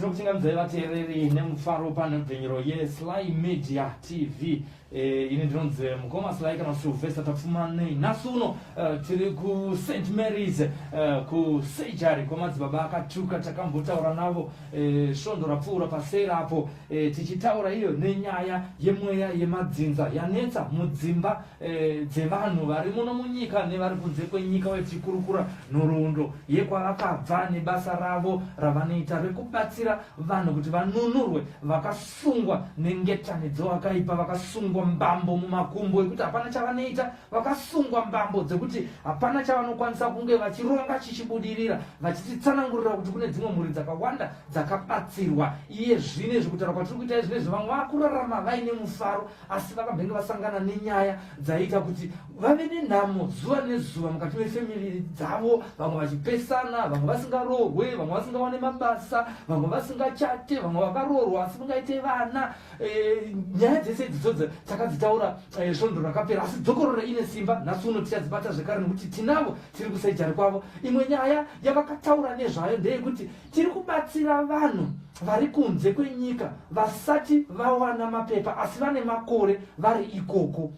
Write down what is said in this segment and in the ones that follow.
tinokuchingamizai vateereri nemufaro panemubvenyero yeSly Media TV. Ini ndinonzi mukoma Sly kana Sylvester tapfumanei. Nhasi uno tiri kuSt Mary's kusurgery kwamadzibaba akatuka takambotaura navo svondo rapfuura pasera apo tichitaura iyo nenyaya yemweya yemadzinza yanetsa mudzimba dzevanhu vari muno munyika nevari kunze kwenyika vetikurukura nhoroondo yekwavakabva nebasa ravo ravanoita rekubatsira vanhu kuti vanunurwe vakasungwa nengetani dzovakaipa, vakasungwa mbambo mumakumbo ekuti hapana chavanoita, vakasungwa mbambo dzekuti hapana chavanokwanisa kunge vachironga chichibudirira, vachititsanangurira kuti kune dzimwe mhuri dzakawanda dzakabatsirwa iye zvine zvekutaura kwatiri kuita izvinezvi vamwe vakurarama vaine mufaro asi vakabvenge vasangana nenyaya dzaita kuti vave nenhamo zuva nezuva mukati mefemiri dzavo, vamwe vachipesana, vamwe vasingarohwe, vamwe vasingawane mabasa, vamwe vasingachate, vamwe vakarohwa asi vangaite vana. Nyaya dzese idzodzo takadzitaura svondo rakapera asi dzokorora ine simba. Nhasi uno tichadzibata zvekare nekuti tinavo tiri kusurgery kwavo. Imwe nyaya yavakataura nezvayo ndeyekuti tiri kubatsira vanhu vari kunze kwenyika vasati vawana mapepa asi vane makore vari ikoko.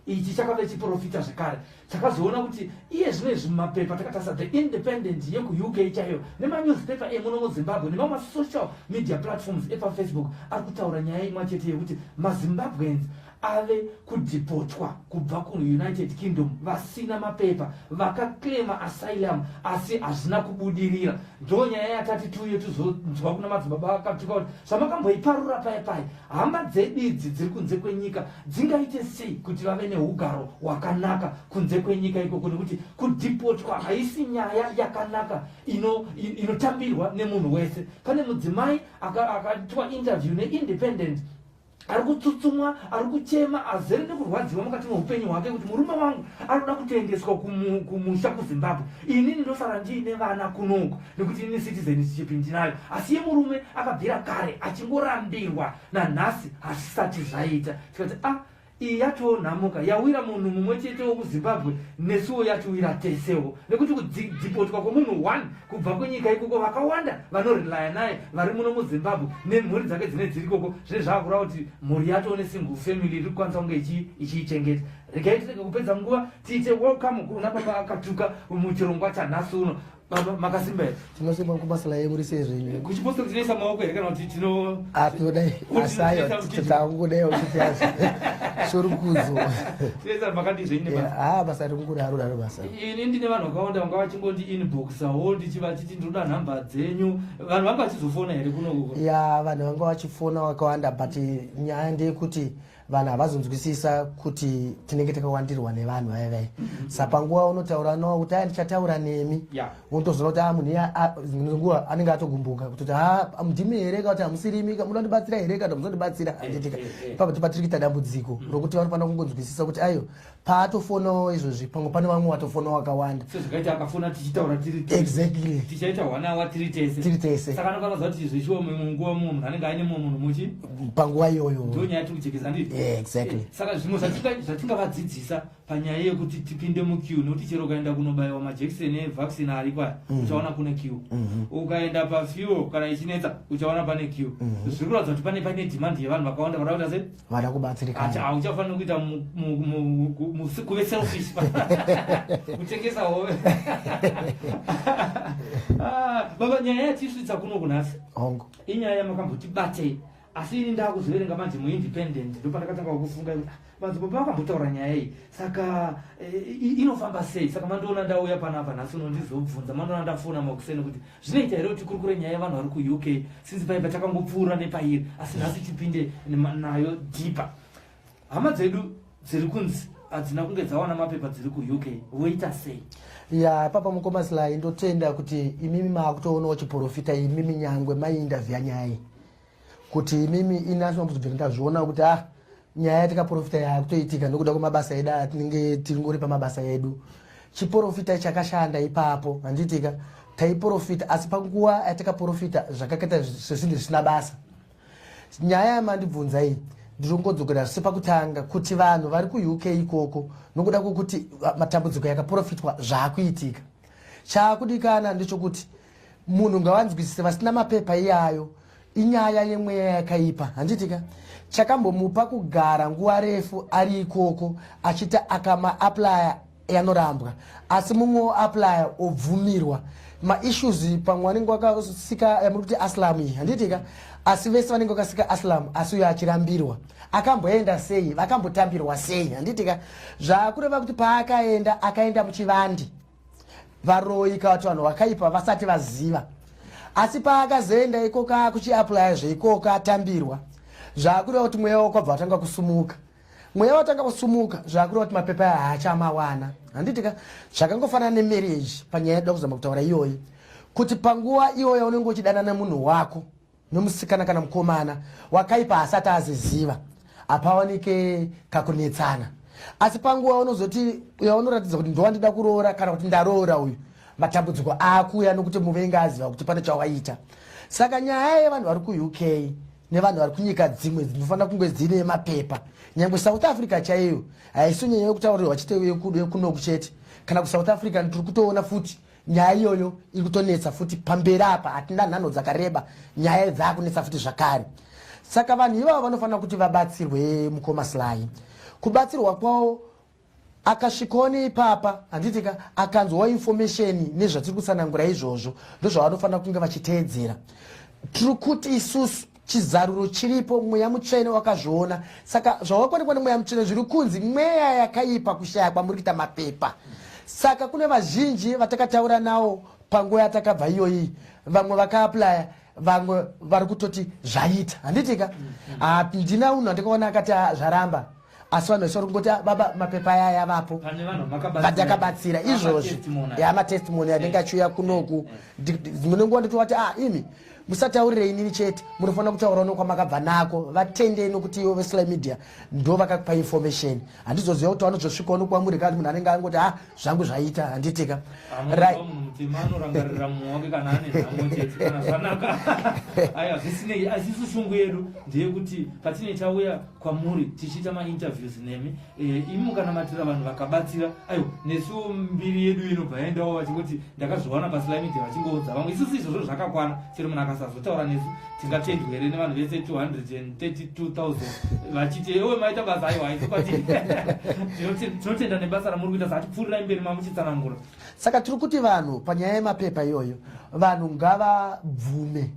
Ichi chakave chiprofita zvekare. Takazoona kuti iye zvinezvi mumapepa takatasa The Independent yeku-UK chaiyo nemanewspaper emuno muZimbabwe nemamwe social media platforms epafacebook ari kutaura nyaya imwe chete yekuti maZimbabweans ave kudhipotwa kubva kuUnited Kingdom vasina mapepa, vakaclaima asylum asi hazvina kubudirira. Ndo nyaya yatati tuye tuzonzwa kuna madzibaba akatuka kuti zvamakamboiparura paya hama dzedu idzi dziri kunze kwenyika dzingaite sei kuti vave neugaro hwakanaka kunze kwenyika ikoko, nekuti kudhipotwa haisi nyaya yakanaka inotambirwa nemunhu wese. Pane mudzimai akaitwa interview neIndependent ari kutsutsumwa, ari kuchema, azere nekurwadziwa mukati meupenyu hwake kuti murume wangu anoda kutoendeswa kumusha kuZimbabwe, ini ndosara ndiine vana kunoku nekuti ini citizenship ndinayo. Asi ye murume akabvira kare achingorambirwa nanhasi hazvisati zvaita. Tikati iyi yatonhamuka yawira munhu mumwe chete wokuZimbabwe nesuwo yatiwira tesewo, nekuti kudhipotwa kwomunhu 1 kubva kwenyika ikoko vakawanda vanorelaya naye vari muno muZimbabwe nemhuri dzake dzine dziri ikoko zvine zvakura kuti mhuri yatoo nesingle family iri kukwanisa kunge ichiichengeta. Regai tirege kupedza nguva tiite welcome kuna baba akatuka muchirongwa chanhasi uno. Baba makasimba here. Tinosimba kubasa laye muri sezvino. Kuchiposta tinoisa maoko here kana kuti tino atodai asayo titakungodayo kuti asi sorukudzo. Tinoisa makati zvine basa. Basa rikunguraro daro basa. Ini ndine vanhu vakawanda vanga vachingoti inboxawo ndichivachiti ndoda nhamba dzenyu. Vanhu vanga vachizofona here kuno uko. Vanhu vanga vachifona vakawanda but nyaya ndeyekuti vanhu havazonzwisisa kuti tinenge takawandirwa nevanhu vaivai. Saka nguva unotaura nawo kuti ndichataura nemi unotozoona kuti munhu nguva anenge atogumbuka kuti ndimi here kana kuti hamusirimi, munondibatsira here kana muzondibatsira handitika. Ipapo patiri kuita dambudziko rokuti vanofanira kungonzwisisa kuti aiyo paatofonawo izvozvi pamwe pane vamwe watofona wakawanda. Sezvakaita akafona tichitaura tiri exactly tichaita hwana wa tiri tese. Saka anofanira kuti zvishuwa munguva munhu anenge aine mumwe munhu muchi panguva iyoyo. Ndo nyaya tiri kuchekesa nditi. Exactly. Saka zvimwe zvatingavadzidzisa panyaya yekuti tipinde muqueue, nokuti chero ukaenda kunobayiwa majekiseni evhaccine ari kwaya uchaona kune queue. Ukaenda pafuel kana ichinetsa uchaona pane queue. Zviri kuratidza kuti pane demand yevanhu vakawanda vari kuda sei vada kubatsirika. Hauchafanira kuita kuve selfish kutengesa hove. Baba, nyaya yatisvitsa kuno kunhasi inyaya yamakambotibatei. Asi ini ndakuzoverenga manje muIndependent ndo pandakatanga kufunga kuti madzibaba vakambotaura nyaya iyi, saka inofamba sei. Saka mandoona ndauya panapa nhasi uno ndizobvunza, mandoona ndafona makuseni kuti zvinoita here kuti kurukure nyaya yevanhu vari kuUK since paipa takangopfuura nepairi asi nhasi tipinde nayo dhipa. Hama dzedu dziri kunzi hadzina kunge dzawana mapepa dziri kuUK, woita sei? Papa mukoma Sly ndotenda kuti imimi maakutoonawo chiprofita imimi nyangwe mainterview nyaya kuti mimi inasoma kuzobvira ndazviona kuti nyaya tikaprofita yakutoitika nokuda kwemabasa edu atinenge tingori pamabasa edu. Chiprofita chakashanda ipapo handitika taiprofita asi panguva yatikaprofita zvakakaita zvisindi zvisina basa. Nyaya yamandibvunza iyi ndirongodzokera sepakutanga kuti vanhu vari kuUK ikoko nokuda kwokuti matambudziko yakaprofitwa zvaakuitika. Chaakudikana ndechokuti munhu ngavanzwisise vasina mapepa iyayo inyaya yemweya yakaipa handitika chakambomupa kugara nguva refu ari ikoko achita akama aplya yanorambwa asi mumwe aplya obvumirwa maissues pamwe vanenge vakasika yamuri kuti aslam iyi handitika asi vese vanenge vakasika aslam asi uyo achirambirwa akamboenda sei vakambotambirwa sei handitika zvakureva kuti paakaenda akaenda muchivandi varoyi kavati vanhu vakaipa vasati vaziva asi paakazoenda ikoka kuchiaplya zveikoka atambirwa zvakureva kuti mweya wakabva watanga kusumuka mweya watanga kusumuka zvakureva kuti mapepa haachamawana handitika zvakangofanana nemarriage panyaya yedu kuzama kutaura iyoyi kuti panguva iyoyo unenge uchidanana munhu wako nomusikana kana mukomana wakaipa asati aziziva hapawanike kakunetsana asi panguva unozoti unoratidza kuti ndowandida kuroora kana kuti ndaroora uyu matambudziko akuuya nokuti muvengi aziva kuti pane chawaita saka nyaya yevanhu vari kuuk nevanhu vari kunyika dzimwe dzinofanira kunge dzine mapepa nyangwe south africa chaiyo haisi nyaya yekutaurirwa chite kunoku chete kana kusouth africa tiri kutoona futi nyaya iyoyo iri kutonetsa futi pamberi apa hatina nhano dzakareba nyaya dzakunetsa futi zvakare saka vanhu ivavo vanofanira kuti vabatsirwe mukoma Sly kubatsirwa kwavo akasvikawo neipapa handitika akanzwawo information nezvatiri kutsanangura izvozvo ndozvavanofanira kunge vachiteedzera tiri kuti isusu chizaruro chiripo mweya mutsvene wakazviona saka zvawakwanikwa nemweya mutsvene zviri kunzi mweya yakaipa kushaya kwamuri kuita mapepa saka kune vazhinji vatakataura navo panguva yatakabva iyoyi vamwe vakaaplya vamwe vari kutoti zvaita handitika ndina unhu andikaona akati zvaramba asi vanhu vese vari kungoti baba mapepa aya yavapo vatakabatsira izvozvi yamatestimoni anenge achiuya kunoku munenguva nditovati imi musataurirei nini chete munofanira kutaurawo nokwamakabva nako vatendei nokuti ivo veSly Media ndo vakakupa information handizoziva kuti vanozosvikawo nokwamuri kana munhu anenge angoti zvangu zvaita handitika asisu shungu yedu ndeyekuti patine tauya kwamuri tichiita mainterviews nemi imi mukanamatira vanhu vakabatsira aiwa nesu mbiri yedu inobva yaendawo vachingoti ndakazviwana paSly Media vachingoudza vamwe isusu izvozvo zvakakwana chero munhu akasazotaura nesu tingatendwa here nevanhu vese 232,000 vachiti ewe maita basa aiwa haisi kwatiri tinotenda nebasa ramuri kuita satipfuurirai mberi mamuchitsanangura saka tiri kuti vanhu panyaya yemapepa iyoyo vanhu ngavabvume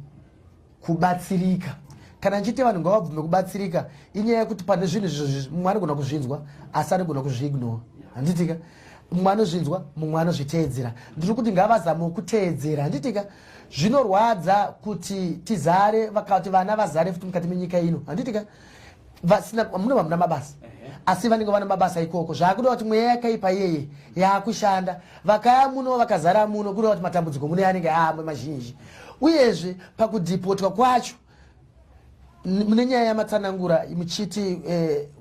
kubatsirika kana nchiti vanhu ngavabvume kubatsirika inyaya yekuti pane zvinhu izvozvi mumwe anogona kuzvinzwa asi anogona kuzviignora handitika mumwe anozvinzwa mumwe anozviteedzera ndiri kuti ngavazamewo kuteedzera handitika zvinorwadza kuti tizare vakati vana vazare futi mukati menyika ino handitika muno vamuna mabasa asi vanenge vana mabasa ikoko zvakuda kuti mweya yakaipa iyeye yakushanda vakaya muno vakazara muno kuda kuti matambudziko muno yanenge aamwe mazhinji uyezve pakudhipotwa kwacho mune nyaya yamatsanangura muchiti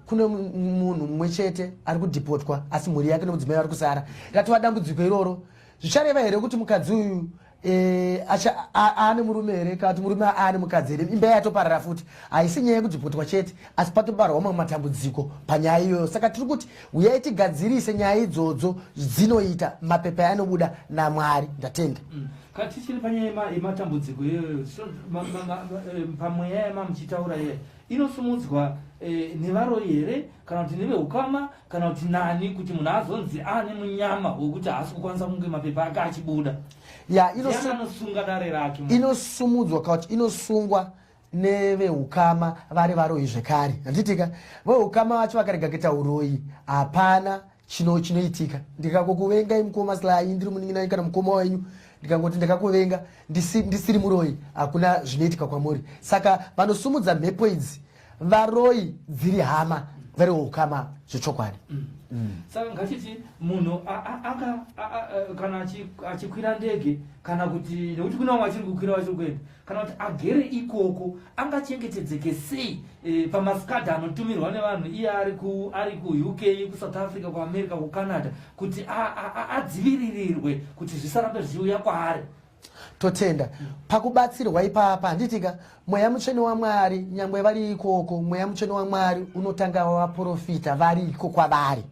kune munhu mumwe chete ari kudhipotwa asi mhuri yake nemudzimai vari kusara ratova dambudziko iroro zvichareva here kuti mukadzi uyu ane murume here kana kuti murume ane mukadzi here imba yatoparara futi haisi nyaya yekudhipotwa chete asi patoparwawo mamwe matambudziko panyaya iyoyo saka tiri kuti uyai tigadzirise nyaya idzodzo dzinoita mapepa yanobuda naMwari ndatenda katichiri panyaya yematambudziko iyoyo pamweya yemamuchitaura iye inosumudzwa nevaroyi here kana kuti neveukama kana kuti nani kuti munhu azonzi ane munyama wekuti haasi kukwanisa kunge mapepa ake achibuda anosunga dare rake inosumudzwa kana kuti inosungwa neveukama vari varoyi zvekare handitika veukama vacho vakarega kuita uroyi hapana chinoitika ndikakokuvengai mukoma Sly ndiri muninginani kana mukoma wenyu ndikangoti ndakakuvenga ndisiri muroyi hakuna zvinoitika kwamuri saka vanosumudza mhepo idzi varoyi dziri hama vari ukama zvechokwadi saka ngatiti munhu kana achikwira ndege kana kuti nekuti kuna vamwe achiri kukwira vachiri kuenda kana kuti agere ikoko angachengetedzeke sei pamasikadhi anotumirwa nevanhu iye ari kuuk kuSouth Africa kuAmerica kuCanada kuti adziviririrwe kuti zvisarambe zvichiuya kwaari totenda pakubatsirwa ipapa handitika mweya mutsvene waMwari nyangwe vari ikoko mweya mutsvene waMwari unotanga vaprofita vari iko kwavari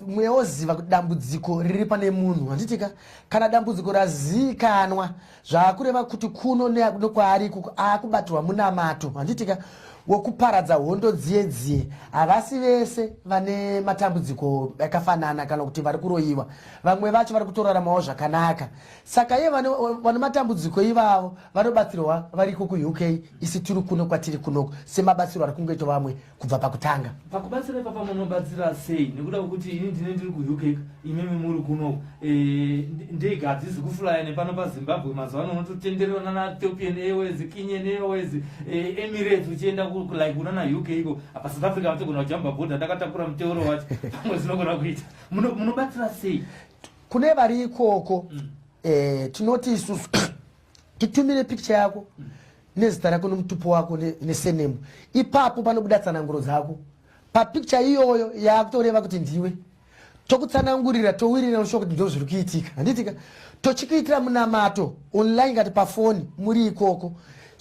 mweoziva kuti dambudziko riri pane munhu handitika kana dambudziko razikanwa zvakureva kuti kuno nekwaariko akubatirwa munamato handitika wokuparadza hondo dziye havasi vese vane matambudziko akafanana kana kuti vari kuroyiwa vamwe vacho vari kutoraramawo zvakanaka saka iye vane matambudziko ivavo vanobatsirwa variko kuuk isi tiri kuno kwatiri kunoko semabatsiro ari kungoita vamwe kubva pakutanga pakubatsira ipapa munobatsira sei nekuda kwekuti ini ndiri kuuk imimi muri kunoko ndega hadzisi kufulaya nepano pazimbabwe mazuva ano unototenderana naethiopian airways kenyan airways emirates uchienda like unana uk iko apa south africa vatogona kujamba bhodha ndakatakura muteuro wacho pamwe zvinogona kuita munobatsira sei kune vari ikoko tinoti isusu titumire picture yako nezita rako nomutupo wako nesenemu ipapo panobuda tsananguro dzako papicture iyoyo yakutoreva kuti ndiwe tokutsanangurira towirira noshoko kuti ndo zviri kuitika handitika tochikuitira munamato online ngati pafoni muri ikoko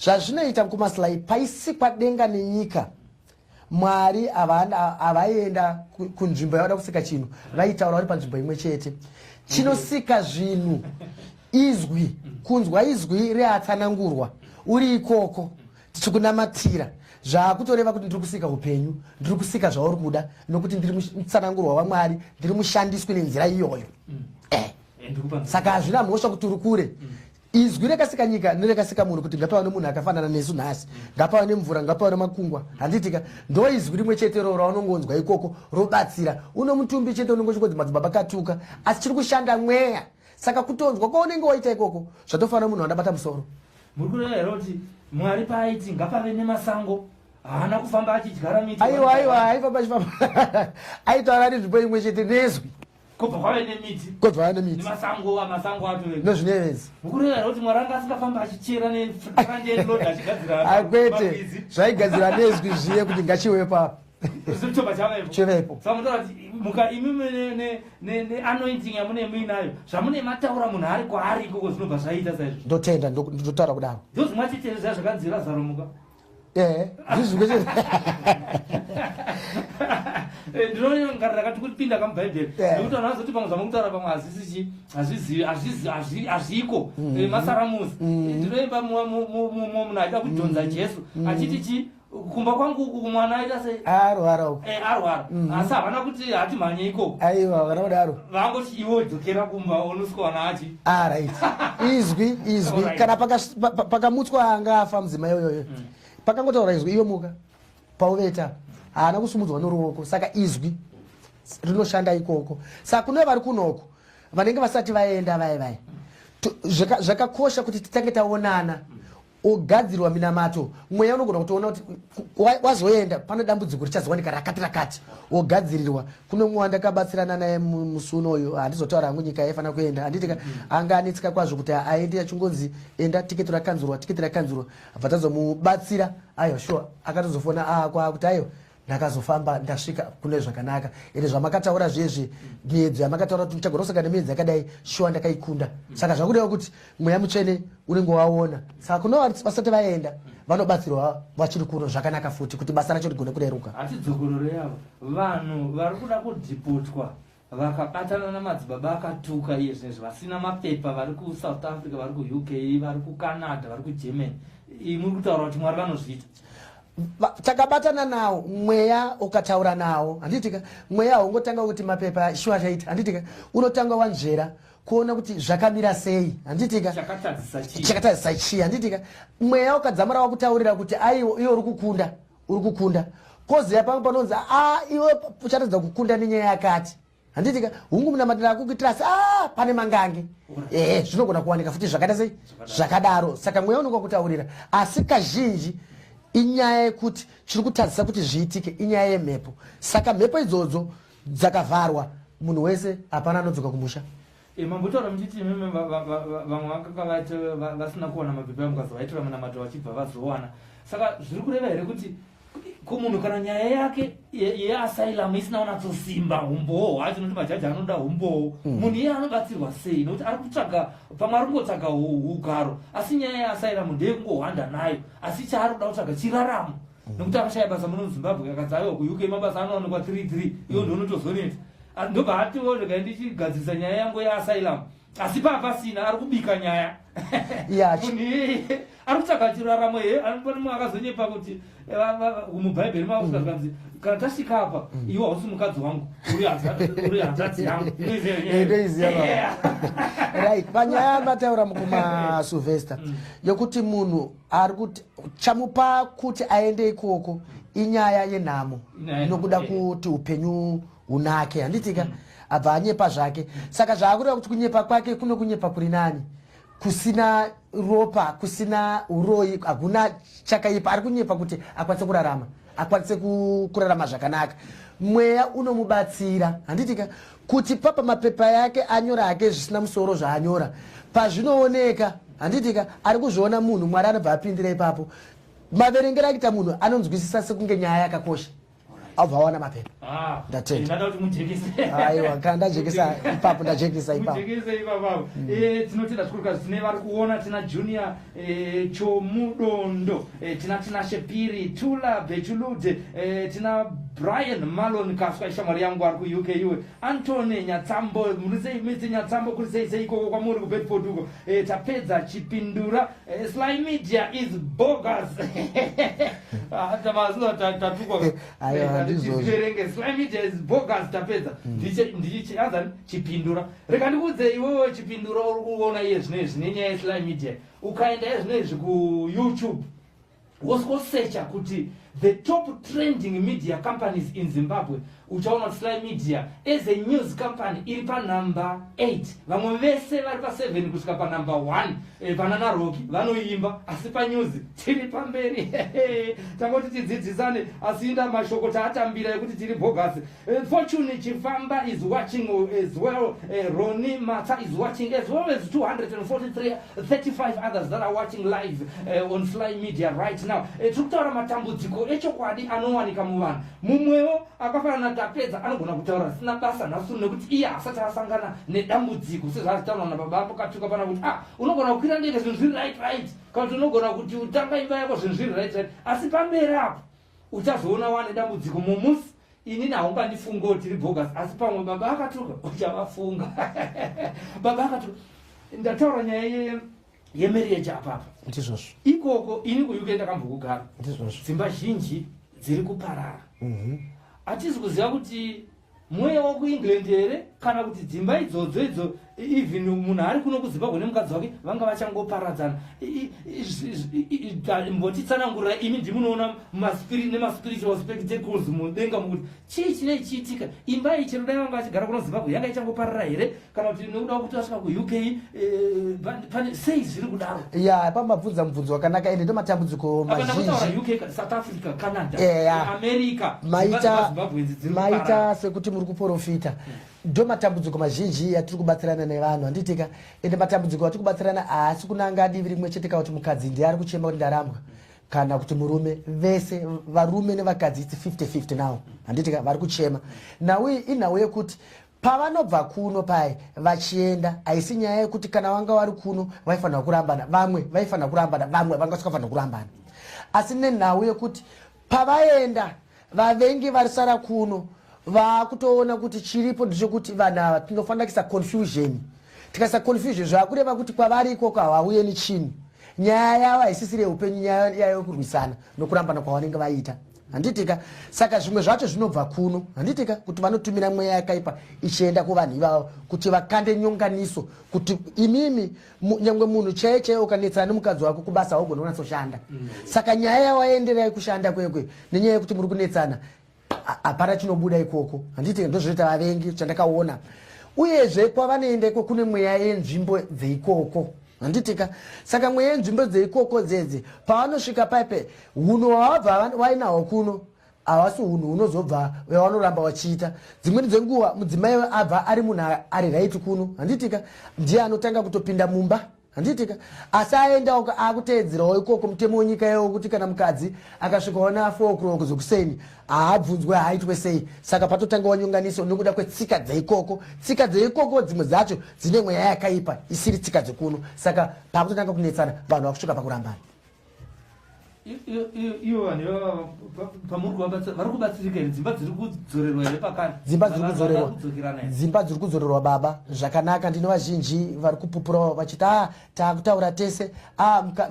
zvazvinoita mukumaslai paisikwa denga nenyika mwari avaenda kunzvimbo yavada kusika chinhu vaitaura vari panzvimbo imwe chete chinosika zvinhu izwi kunzwa izwi reatsanangurwa uri ikoko tichikunamatira zvakutoreva kuti ndiri kusika upenyu ndiri kusika zvauri kuda nokuti ndiri mutsanangurwa wamwari ndiri mushandiswi nenzira iyoyo saka hazvina mhosva kuti uri kure izwi rekasika nyika nerekasika munhu kuti ngapava nemunhu akafanana nesu nhasi ngapava nemvura ngapava nemakungwa handitika ndo izwi rimwe chete ro raunongonzwa ikoko robatsira uno mutumbi chete unongo chikonzi madzibaba katuka asi chiri kushanda mweya saka kutonzwa kwaunenge waita ikoko zvatofanira munhu andabata musoro muri kureva here kuti mwari paaiti ngapave nemasango haana kufamba achidyara miti aiwa aifamba achifamba aitaura nenzvimbo imwe chete nezwi kobva kwave nemiti kobva nemiti nemasango ato nozvinevezi mukureva here kuti mwari anga asingafamba achichera nefandelod achigadzira akwete zvaigadzira nezwi zviye kuti ngachiwe papo zitoba chivepo saka mutaura kuti muka imimi neanointing yamune muinayo zvamune mataura munhu ari kwaari ikoko zvinobva zvaita saizvo ndotenda ndotaura kudaro ndozvimwachiteereza zvakanzi lazaro muka zvizvigwechete ndinongarira kati kupinda kamubhaibheri nekuti vanhu vazoti pamwe zvamukutaura pamwe hazviko masaramusi ndinoimba munhu aida kudhonza jesu achiti chi kumba kwangu uku mwana aita sei arwara asi havana kuti hati mhanye ikoko aiwa vana kudaro vangoti iwo dzokera kumba unosikawana achi right izwi kana pakamutswa anga afa mudzima yoyoyo pakangotaura izwi iyo muka pauveta haana kusumudzwa noruoko saka izwi rinoshanda ikoko saka kune vari kunoko vanenge vasati vaenda vai zvakakosha kuti titange taonana ogadzirwa minamato mweya unogona kutoona kuti wazoenda pane dambudziko richazowanika rakati ogadzirirwa kuno mumwe wandakabatsirana naye musi unoyo handizotaura hangu nyika yaifana kuenda handitika anga anetsika kwazvo kuti aende achingonzi enda tiketi rakanzurwa abva tazomubatsira aiwa sure akatozofona kuti aiwa ndakazofamba ndasvika kune zvakanaka ende zvamakataura zvezve miedzo yamakataura kuti muchagona kusaka nemiedzo yakadai shuwa ndakaikunda saka zvakudewa kuti mweya mutsvene unenge waona saka kuno vasati vaenda vanobatsirwa vachiri kuno zvakanaka futi kuti basa racho rigone kureruka hatidzokorore yavo vanhu vari kuda kudhipotwa vakabatana namadzibaba akatuka iye zvinezvi vasina mapepa vari kusouth africa vari kuuk vari kucanada vari kugermany muri kutaura kuti mwari vanozviita takabatana nawo mweya ukataura nawo handitika mweya haungotanga kuti mapepa shuwa chaita handitika unotanga wanzvera kuona kuti zvakamira sei handitika chakatadzisa chii handitika mweya ukadzamara wakutaurira kuti aiwo iwe uri kukunda kozeya pamwe panonzi iwe ucharatidza kukunda nenyaya yakati handitika hungu munamatira akukuitira asi pane mangange zvinogona kuwanika futi zvakaita sei zvakadaro saka mweya unonga kutaurira asi kazhinji inyaya yekuti chiri kutadzisa kuti zviitike inyaya yemhepo saka mhepo idzodzo dzakavharwa munhu wese hapana anodzoka kumusha mambotaura muchiti imimi vamwe vakakavati vasina kuwana mapepa mukazovaitora munamato vachibva vazowana saka zviri kureva here kuti kumunhu kana nyaya yake yeasylum isina unatsosimba umbowo hwacho noti majaji anoda umbowo munhu iye anobatsirwa sei nokuti ari kutsvaga pamwe ari kungotsvaga ugaro asi nyaya yeasylum ndeyekungohwanda nayo asi chaari kuda kutsvaga chiraramo nokuti akashaya basa muno muzimbabwe akadzi aiwa kuuk mabasa anowanikwa 3 iwo ndonotozoneta ndobva atiwo ndichigadzisa nyaya yangu yeasylum asi papasina ari kubika nyaya ari kutsvaga chiraramo pane akazonyepa kuti mubhaibheri makusikakanzi kana tasvika apa iwe hausi mukadzi wangu uri hanzvadzi yangu right panyaya mataura mukuma Sylvester yokuti munhu ari kuti chamupa kuti aende ikoko inyaya yenhamo inokuda kuti upenyu hunake handitika abva anyepa zvake saka zvaakureva kuti kunyepa kwake kuno kunyepa kuri nani kusina ropa kusina uroyi hakuna chakaipa ari kunyepa kuti akwanise kurarama akwanise kurarama zvakanaka mweya unomubatsira handitika kuti papa mapepa yake anyora hake zvisina musoro zvaanyora pazvinooneka handitika ari kuzviona munhu Mwari anobva apindira ipapo maverengero akuita munhu anonzwisisa sekunge nyaya yakakosha abva awana mapepa ndatenda kuti mujekise aiwa kana ndajekisa ipapo ndajekisa ipapo tinotenda tikurukazi tine vari kuona tina Junior Chomudondo tina Shepiri Tula Bechulude tina Brian Malon kaswa ishamwari yangu ari ku UK iwe Antony Nyatsambo murisei Nyatsambo kurisei ikoko kwamuri ku Bedford uko tapedza Chipindura Sly Media is bogus tamazuva tatukwa Sly Media is bogus tapedza ndichianza Chipindura reka ndikudze iwewe Chipindura uri kuona iye zvinezvi nenyaya yeSly Media ukaenda zvinezvi ku YouTube wosearcha kuti the top trending media companies in Zimbabwe uchaona Sly Media as a news company iri pa number 8 vamwe vese vari pa 7 kusvika pa number 1 Banana Rock vanoimba asi pa news tiri pamberi tangoti tidzidzisane asi inda mashoko taatambira ekuti tiri bogus Fortune Chifamba is watching as well Roni Mata is watching as well as 235 others that are watching live on Sly Media right now tikutaura matambudziko echokwadi anowanika muvanhu mumwewo akafanana tapedza anogona kutaura sina basa nasu nekuti iye asati asangana nedambudziko sezvazitaurwa nababa apo katuka pana kuti unogona kukwira ndege zvinhu zviri right kana kuti unogona kuti utanga imba yako zvinhu zviri right asi pamberi apo uchazoona wane dambudziko mumusi ini naungandifunga kuti tiri bogus asi pamwe baba akatuka uchavafunga baba akatuka ndataura nyaya yemarriage apapa ndizvozvo ikoko ini ku UK ndakambokugara ndizvozvo dzimba zhinji dziri kuparara hatisi kuziva kuti mweya wakuEngland here kana kuti dzimba idzodzo idzo even munhu ari kuno kuZimbabwe nemukadzi wake vanga vachangoparadzana mbotitsanangurira imi ndimunoona nemaspiritual spectacles mudenga mukuti chii chinei chiitika imba iyi chero dai vanga vachigara kuno Zimbabwe yanga ichangoparara here kana kuti nokuda kuti vasvika ku UK pane sei zviri kudaro pambabvunza mubvunzo wakanaka ende ndomatambudziko mazhinji UK South Africa Canada America maita sekuti muri kuprofita ndo matambudziko mazhinji atiri kubatsirana nevanhu handitika ende matambudziko atiri kubatsirana haasi kunanga divi rimwe chete kana kuti mukadzi ndiye ari kuchema kuti ndarambwa kana kuti murume vese varume nevakadzi iti 50-50 nawo handitika vari kuchema nhau iyi inhau yekuti pavanobva kuno pai vachienda haisi nyaya yekuti kana vanga vari kuno vaifanira kurambana vamwe vaifanira kurambana vamwe vanga vasikafanira kurambana asi nenhau yekuti pavaenda vavengi varisara kuno vakutoona kuti chiripo ndechekuti vanhu ava tinofanira kuisa confusion tikaisa confusion zvakureva kuti kwavari ikoko havauye nechinhu nyaya yavo haisisiri yeupenyu nyaya yayo yokurwisana nokurambana kwavanenge vaita handitika saka zvimwe zvacho zvinobva kuno handitika kuti vanotumira mweya yakaipa ichienda kuvanhu ivavo kuti vakande nyonganiso kuti imimi nyangwe munhu chaiye chaiye ukanetsana nemukadzi wako kubasa haugona kunatsoshanda saka nyaya yawaenderai kushanda kwekwe nenyaya yekuti muri kunetsana hapana chinobuda ikoko handiti ndozvinoita vavengi chandakaona uyezve kwavanoenda iko kune mweya yenzvimbo dzeikoko handitika saka mweya yenzvimbo dzeikoko dzedze pavanosvika paipe hunhu hwavabva vainahwo kuno havasi hunhu hunozobva vanoramba vachiita dzimweni dzenguva mudzimai abva ari munhu ari raiti kuno handitika ndiye anotanga kutopinda mumba handitika asi aenda akuteedzerawo ikoko mutemo wenyika yawo kuti kana mukadzi akasvikaona 4 o'clock zokuseni haabvunzwe haaitwe sei saka patotanga wanyonganiso nekuda kwetsika dzeikoko tsika dzeikoko dzimwe dzacho dzine mweya yakaipa isiri tsika dzekuno saka pakutotanga kunetsana vanhu vakusvika pakurambana ivo vanhu pamuri kuvabatsira vari kubatsirika here dzimba dziri kudzorerwa here pakani dzimba dziri kudzorerwa baba zvakanaka. Ndino vazhinji vari kupupurawo vachiti taakutaura tese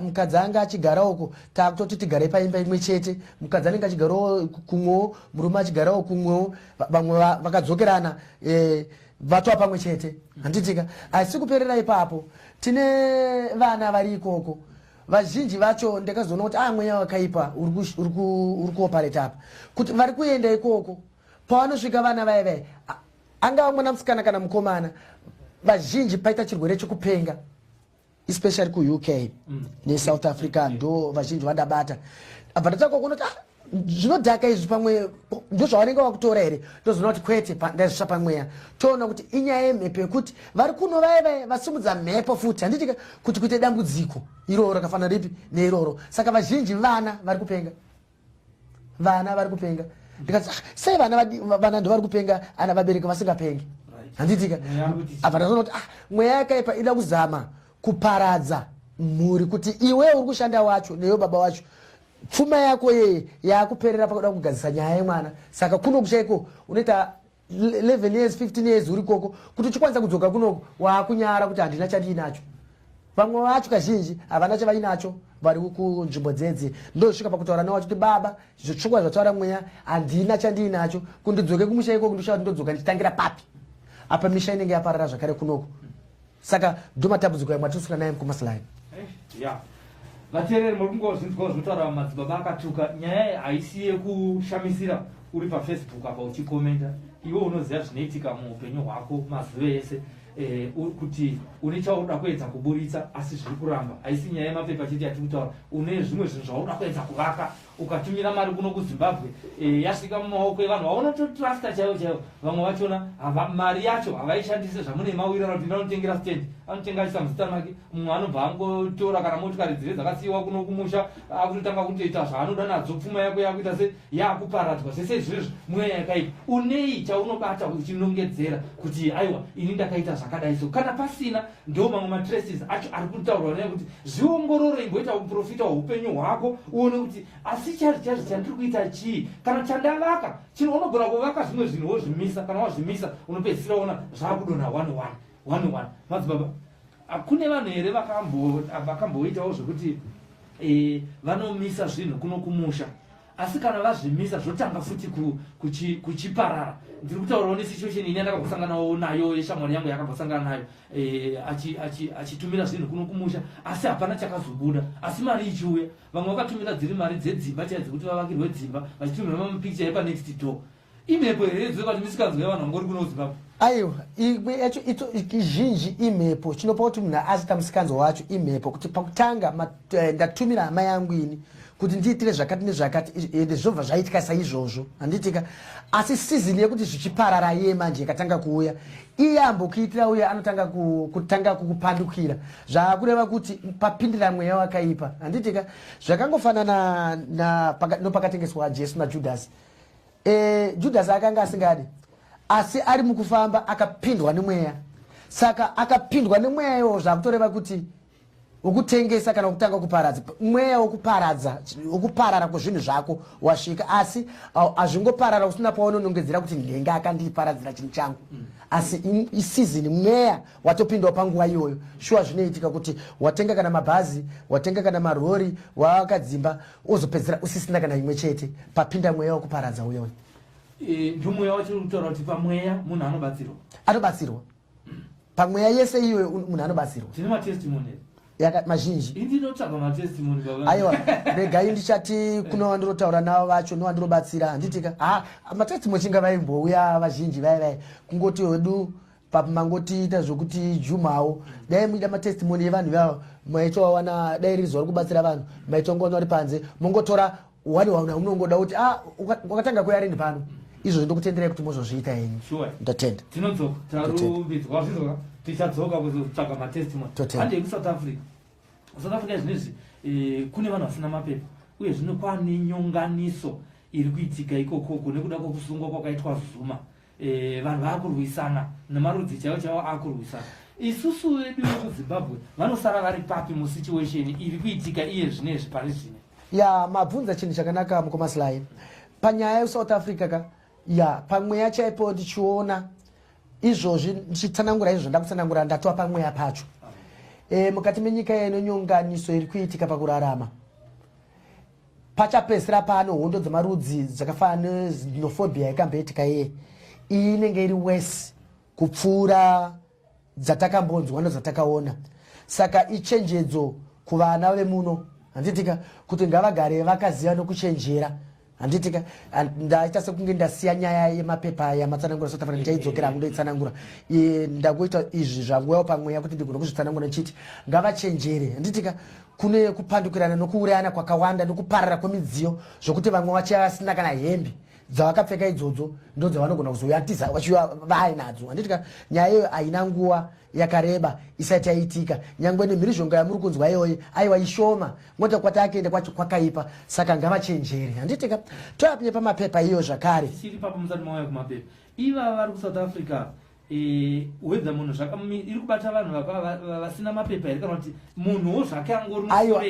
mukadzi anga achigara uko taakutoti tigarei paimba imwe chete, mukadzi anenge achigarawo kumwewo murume achigarawo kumwewo, vamwe vakadzokerana vatwa pamwe chete handitika. Asi kuperera ipapo tine vana vari ikoko vazhinji vacho ndakazoona kuti mweya wakaipa uri kuopareta apa kuti vari kuenda ikoko pavanosvika vana vai angava mwana musikana kana mukomana, vazhinji paita chirwere chekupenga especially kuuk neSouth Africa ndo vazhinji vandabata. Abva ndatanga kuona kuti zvinodhaka izvi pamwe ndo zvavanenge vakutora here, ndozoona kuti kwete ndazvisva pamweya. Toona kuti inyaya yemhepo yekuti vari kuno vai vasimudza mhepo futi handitika kuti kuite dambudziko iroro rakafanana ripi neiroro. Saka vazhinji vana vari kupenga ndikati sei vana ndo vari kupenga ana vabereki vasingapengi handitika. Abva ndazoona kuti mweya yakaipa ida kuzama kuparadza mhuri kuti iwe uri kushanda wacho neyo baba wacho pfuma yako yeye yakuperera pakuda kugadzisa nyaya yemwana. Saka kuno kushaiko unoita 11 years 15 years uri koko kuti uchikwanisa kudzoka kunoko waakunyara kuti handina chandinacho. Vamwe vacho kazhinji havana chavainacho vari kunzvimbo dzedze, ndosvika pakutaura nawo kuti baba zvitsvukwa zvataura mweya handina chandinacho, kundidzoke kumushaiko kundoshaa kuti ndodzoka ndichitangira papi. Apa misha inenge yaparara zvakare kunoko. Saka ndo matambudziko yamwe atinosvika naye mukomasilai. vateereri muri kungozvinzwa zvinotaura madzibaba akatuka. Nyaya haisi yekushamisira uri paFacebook apa uchikomenta, iwe unoziva zvinoitika muupenyu hwako mazuva ese kuti une chauda kuedza kuburitsa asi zviri kuramba. Haisi nyaya yemapepa chete yatiri kutaura, une zvimwe zvinhu zvauda kuedza kuvaka ukatumira mari kuno kuZimbabwe yasvika mumaoko evanhu vaona totrasta chaivo chaivo. Vamwe vachona mari yacho havaishandise zvamune mawiri anopinda anotengera stendi anotenga achisa muzita make. Mumwe anobva angotora kana motikari dzire dzakasiyiwa kuno kumusha akutotanga kutoita zvaanoda nadzo. Pfuma yako yakuita se yakuparadzwa zvese izvizvi mweya yakaipa. Unei chaunobata uchinongedzera kuti aiwa ini ndakaita zvakadai so. Kana pasina ndo mamwe matraces acho ari kutaurwa naye kuti zviongorore ingoita uprofita hweupenyu hwako uone kuti asi chazvi chandiri kuita chii. Kana chandavaka chino unogona kuvaka zvimwe zvinhu wozvimisa, kana wazvimisa unopedzisira ona zvakudonha 1-1. Madzibaba kune vanhu here vakamboitawo zvekuti vanomisa zvinhu kuno kumusha asi kana vazvimisa zvotanga futi kuchiparara. Ndiri kutaurawo nesituation ini yandakambosanganawo nayo yeshamwari yangu yakambosangana nayo achitumira zvinhu kuno kumusha asi hapana chakazobuda asi mari ichiuya. Vamwe vakatumira dziri mari dzedzimba chaidzo kuti vavakirwe dzimba vachitumira mapikicha yepa next door. Imhepo here dzoka kuti misikanzwa yavanhu vangori kuno kuZimbabwe. Aiwa imwe yacho izhinji imhepo chinopa kuti munhu aziita musikanzo wacho imhepo kuti pakutanga ndatumira hama yangu ini kuti ndiitire zvakati nezvakati ende zvobva zvaitika saizvozvo handitika. Asi sizini yekuti zvichiparara iye manje ikatanga kuuya iyambo kuitira uya anotanga kutanga kukupandukira zvakureva kuti papindira mweya wakaipa handitika. Zvakangofanana nopakatengeswa Jesu naJudhasi. Judhasi akanga asingadi asi ari mukufamba akapindwa nemweya. Saka akapindwa nemweya iwo zvakutoreva kuti ukutengesa kana kutanga kuparadza mweya wokuparara kwezvinhu zvako wasvika. Asi hazvingoparara usina paunonongedzera kuti ndenga akandiparadzira chinhu changu asi isizini mweya watopindawo panguva iyoyo. Shuwa zvinoitika kuti watenga kana mabhazi watenga kana marori wakadzimba wozopedzera usisina kana imwe chete papinda mweya wokuparadza uyoyo. Ndimweya wachiri kutaura kuti pamweya munhu anobatsirwa pamweya yese iyoyo munhu anobatsirwa. Tine matestimony mazhinji indinotsvaga matestimony baba. Aiwa regai ndichati kuno wandirotaura navo vacho nowandinobatsira handitika matestimony chinga vaimbouya vazhinji vai kungoti wedu pamangotiita zvokuti jumawo dai muida matestimony evanhu vavo maitowawana dai riri zuva rekubatsira vanhu maitongoona uri panze mongotora wani unongoda kuti wakatanga kuyarini pano izvo ndokutenderai kuti mozozviita henyu. Ndatenda tinodzoka tarumbidzwa wazvizwa tichadzoka kuzotsvaga matestimony. Hande yekusouth africa zvinezvi kune vanhu vasina mapepa uye zvino kwane nyonganiso iri kuitika ikokoko nekuda kwokusungwa kwakaitwa Zuma. Vanhu vakurwisana nemarudzi chaivo akurwisana. Isusu vedu vekuZimbabwe vanosara vari papi musituation iri kuitika iye zvinezvi pari zvine. ya mabvunza chinhu chakanaka mukomasilai panyaya yeSouth Africa ka ya pamweya chaipo ndichiona izvozvi ndichitsanangura izvo ndakutsanangura ndatova pamweya pacho mukati menyika inonyonganiso iri kuitika pakurarama pachapedzisira pano hondo dzemarudzi dzakafanana nexenophobia yakamboitika iyi inenge iri wese kupfuura dzatakambonzwa nedzatakaona saka ichenjedzo kuvana vemuno handitika kuti ngavagare vakaziva nokuchenjera handitika ndaita sekunge ndasiya nyaya yemapepa yamatsanangura South Africa ndaidzokera hangu ndoitsanangura ndakuita izvi zvanguyawo pamweya kuti ndigone kuzvitsanangura nchiti ngavachenjere handitika kune kupandukirana nokuurayana kwakawanda nokuparara kwemidziyo zvokuti vamwe vachava vasina kana hembe dzavakapfeka idzodzo ndo dzavanogona kuzoyatiza vachiva vainadzo handitika nyaya iyoyo haina nguva yakareba isati yaitika nyangwe nemhirizhonga yamuri kunzwa iyoyi aiwa ishoma ngoti kwataakaenda kwacho kwakaipa saka ngavachenjere handitika toyapinye pamapepa iyo zvakare siri papo musati mauya kumapepa iva vari kuSouth Africa wedza munhu iri kubata vanhu vasina mapepa here kana kuti munhuwo zvake angori aiwa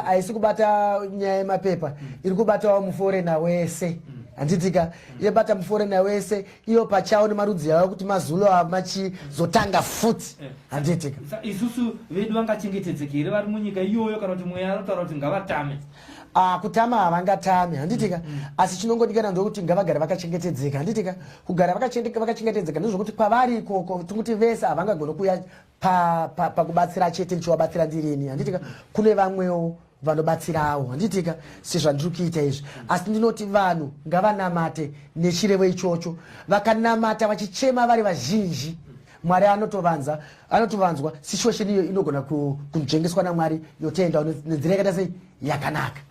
haisi kubata nyaya yemapepa iri kubatawo muforena wese handitika yebata muforena wese iyo pachawo nemarudzi yavo kuti mazulu machizotanga futi handitika isusu vedu vangachengetedzeke here vari munyika iyoyo kana kuti mweya anotaura kuti ngavatame kutama havangatame handitika asi chinongodikana ndokuti ngavagare vakachengetedzeka handitika kugara vakachengetedzeka ndozvokuti kwavari ikoko tikuti vese havangagona kuuya pakubatsira chete ndichivabatsira ndirini handitika kune vamwewo vanobatsirawo handitika sezvandiri kuita izvi asi ndinoti vanhu ngavanamate nechirevo ichocho vakanamata vachichema vari vazhinji Mwari anotovanzwa situation iyo inogona kunzvengeswa naMwari yotoenda nenzira yakaita sei yakanaka